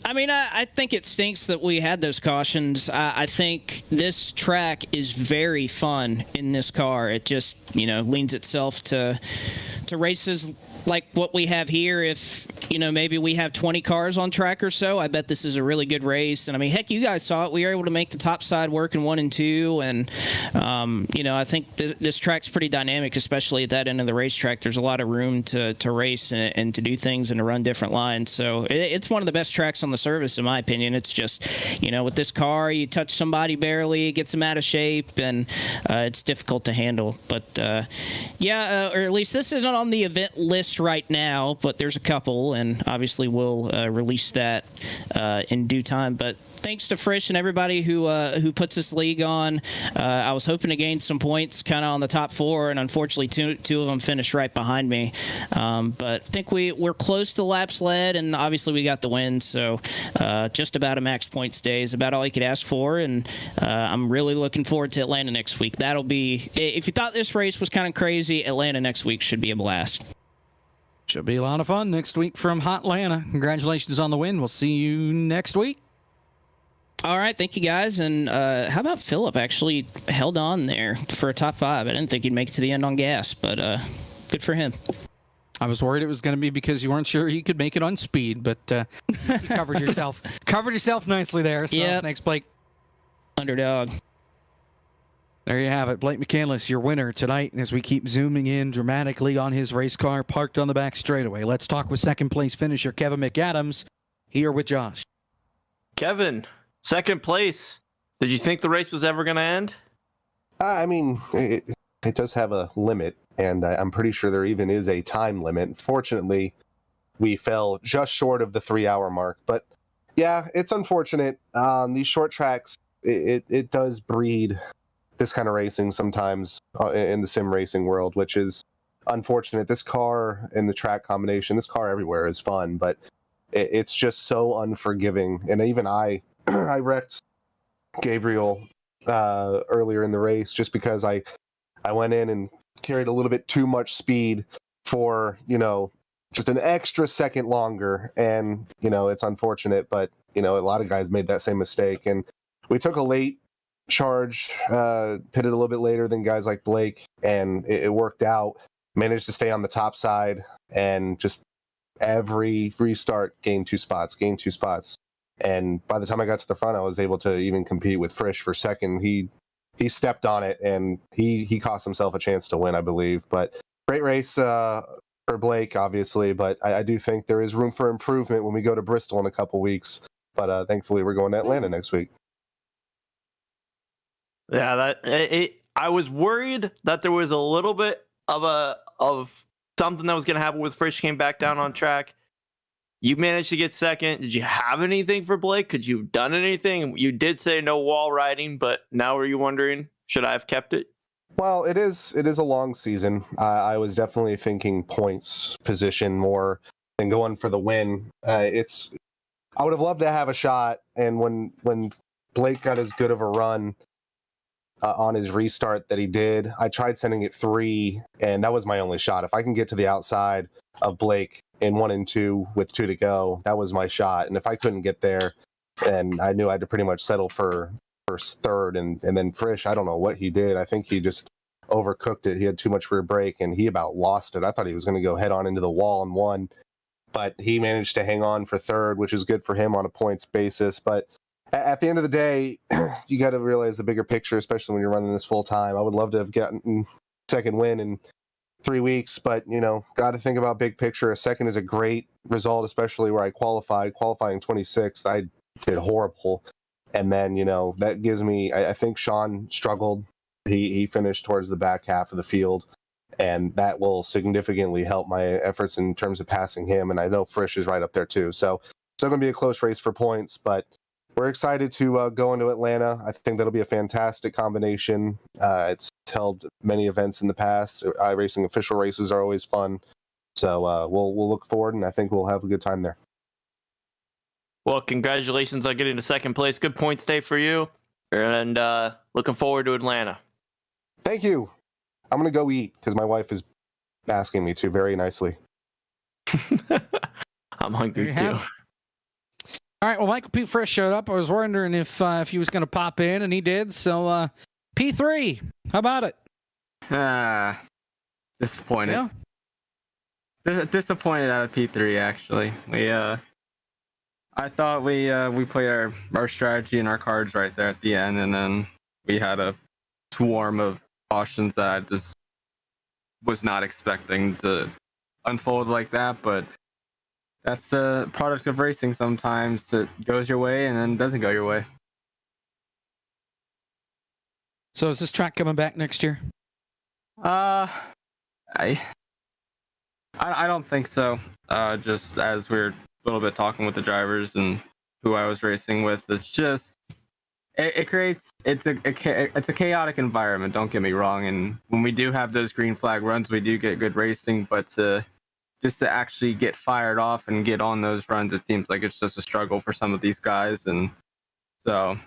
I mean, I think it stinks that we had those cautions. I think this track is very fun in this car. It just, leans itself to races like what we have here. If, maybe we have 20 cars on track or so, I bet this is a really good race. And I mean, heck, you guys saw it. We were able to make the top side work in 1 and 2. And, I think this track's pretty dynamic, especially at that end of the racetrack. There's a lot of room to race and to do things and to run different lines. So it's one of the best tracks on the service, in my opinion. It's just, with this car, you touch somebody barely, it gets them out of shape, and it's difficult to handle. But, or at least this isn't on the event list right now, but there's a couple. and obviously we'll release that in due time. But thanks to Frisch and everybody who puts this league on. I was hoping to gain some points kind of on the top four, and unfortunately two of them finished right behind me. But I think we're close to laps led, and obviously we got the win, so just about a max points day is about all you could ask for, and I'm really looking forward to Atlanta next week. That'll be, if you thought this race was kind of crazy, Atlanta next week should be a blast. Should be a lot of fun next week from Hotlanta. Congratulations on the win. We'll see you next week. All right, thank you guys. And how about Philip actually held on there for a top 5? I didn't think he'd make it to the end on gas, but good for him. I was worried it was going to be because you weren't sure he could make it on speed, but you covered yourself. Covered yourself nicely there. So Yep. Thanks, Blake. Underdog. There you have it. Blake McCandless, your winner tonight. And as we keep zooming in dramatically on his race car parked on the back straightaway, let's talk with second place finisher Kevin McAdams here with Josh. Kevin, second place. Did you think the race was ever going to end? I mean, it does have a limit, and I'm pretty sure there even is a time limit. Fortunately, we fell just short of the 3-hour mark. But yeah, it's unfortunate. These short tracks, it does breed this kind of racing sometimes in the sim racing world, which is unfortunate. This car and the track combination, this car everywhere is fun, but it's just so unforgiving. And even I wrecked Gabriel earlier in the race just because I went in and carried a little bit too much speed for, just an extra second longer. And, it's unfortunate, but, a lot of guys made that same mistake. And we took a late charge, pitted a little bit later than guys like Blake, and it worked out. Managed to stay on the top side, and just every restart gained 2 spots. And by the time I got to the front, I was able to even compete with Frisch for second. He stepped on it, and he cost himself a chance to win, I believe. But great race for Blake, obviously. But I do think there is room for improvement when we go to Bristol in a couple weeks. But thankfully, we're going to Atlanta next week. Yeah, I was worried that there was a little bit of something that was going to happen with Frisch came back down on track. You managed to get second. Did you have anything for Blake? Could you have done anything? You did say no wall riding, but now are you wondering, should I have kept it? Well, it is a long season. I was definitely thinking points position more than going for the win. I would have loved to have a shot, and when Blake got as good of a run on his restart that he did, I tried sending it 3, and that was my only shot. If I can get to the outside of Blake in 1 and 2 with 2 to go, that was my shot. And if I couldn't get there, then I knew I had to pretty much settle for third. And then Frisch, I don't know what he did. I think he just overcooked it. He had too much rear brake, and he about lost it. I thought he was going to go head on into the wall and won, but he managed to hang on for third, which is good for him on a points basis. But at the end of the day, you got to realize the bigger picture, especially when you're running this full time. I would love to have gotten second win in 3 weeks, but got to think about big picture. A second is a great result, especially where I qualifying 26th. I did horrible, and then that gives me. I think Sean struggled. He finished towards the back half of the field, and that will significantly help my efforts in terms of passing him. And I know Frisch is right up there too. So it's still going to be a close race for points, but we're excited to go into Atlanta. I think that'll be a fantastic combination. It's held many events in the past. iRacing official races are always fun. So we'll look forward, and I think we'll have a good time there. Well, congratulations on getting to second place. Good points day for you. And looking forward to Atlanta. Thank you. I'm going to go eat because my wife is asking me to very nicely. I'm hungry too. All right, well, Michael P. Frisch showed up. I was wondering if he was going to pop in, and he did. So, P3, how about it? Disappointed. Yeah. Disappointed out of P3, actually. I thought we played our strategy and our cards right there at the end, and then we had a swarm of cautions that I just was not expecting to unfold like that, but that's the product of racing. Sometimes it goes your way and then doesn't go your way. So is this track coming back next year? I I don't think so. Just as we're a little bit talking with the drivers and who I was racing with, it's just it creates it's a chaotic environment. Don't get me wrong. And when we do have those green flag runs, we do get good racing. But just to actually get fired off and get on those runs, it seems like it's just a struggle for some of these guys. And so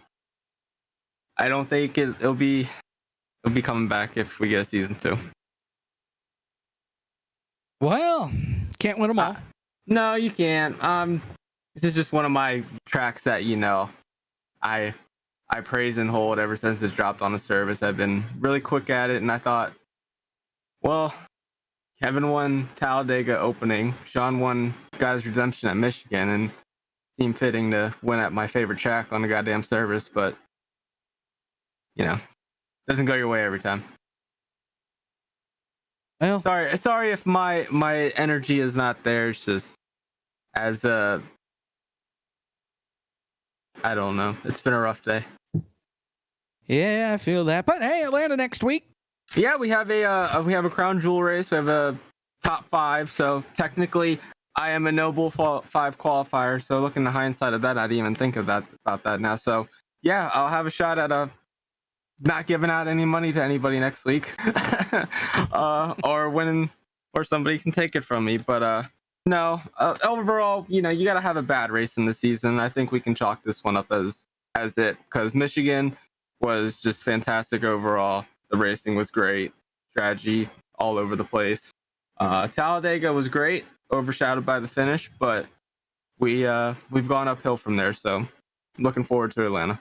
I don't think it'll be coming back if we get a season 2. Well, can't win them all. No, you can't. This is just one of my tracks that I praise and hold ever since it's dropped on the service. I've been really quick at it, and I thought, well, Kevin won Talladega opening, Sean won Guys Redemption at Michigan, and it seemed fitting to win at my favorite track on the goddamn service, but doesn't go your way every time. Well, Sorry if my energy is not there. It's just as I don't know. It's been a rough day. yeah, I feel that. But hey, Atlanta next week. Yeah, we have a crown jewel race. We have a top 5. So technically, I am a Noble 5 qualifier. So looking at the hindsight of that, I didn't even think about that now. So yeah, I'll have a shot at not giving out any money to anybody next week, or winning, or somebody can take it from me. But no, overall, you got to have a bad race in the season. I think we can chalk this one up as it, because Michigan was just fantastic overall. The racing was great, strategy all over the place. Talladega was great, overshadowed by the finish, but we've gone uphill from there. So looking forward to Atlanta.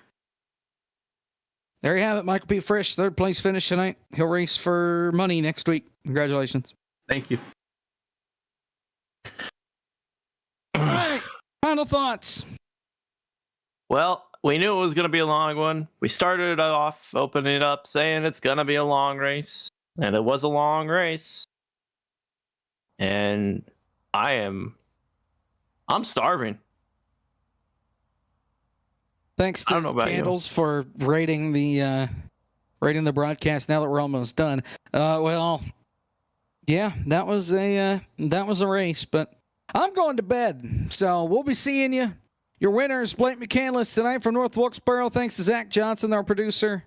There you have it. Michael P. Frisch, 3rd place finish tonight. He'll race for money next week. Congratulations. Thank you. All right. Final thoughts. Well, we knew it was going to be a long one. We started it off, opening it up, saying it's going to be a long race. And it was a long race. And I'm starving. Thanks I don't know to about Candles for rating the broadcast now that we're almost done. Well, yeah, that was a race, but I'm going to bed. So we'll be seeing you. Your winners, Blake McCandless tonight from North Wilkesboro. Thanks to Zach Johnson, our producer.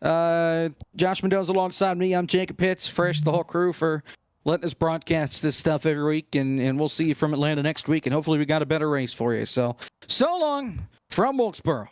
Josh Mendoza alongside me. I'm Jacob Pitts. Fresh, the whole crew for letting us broadcast this stuff every week. And we'll see you from Atlanta next week. And hopefully we got a better race for you. So long from Wilkesboro.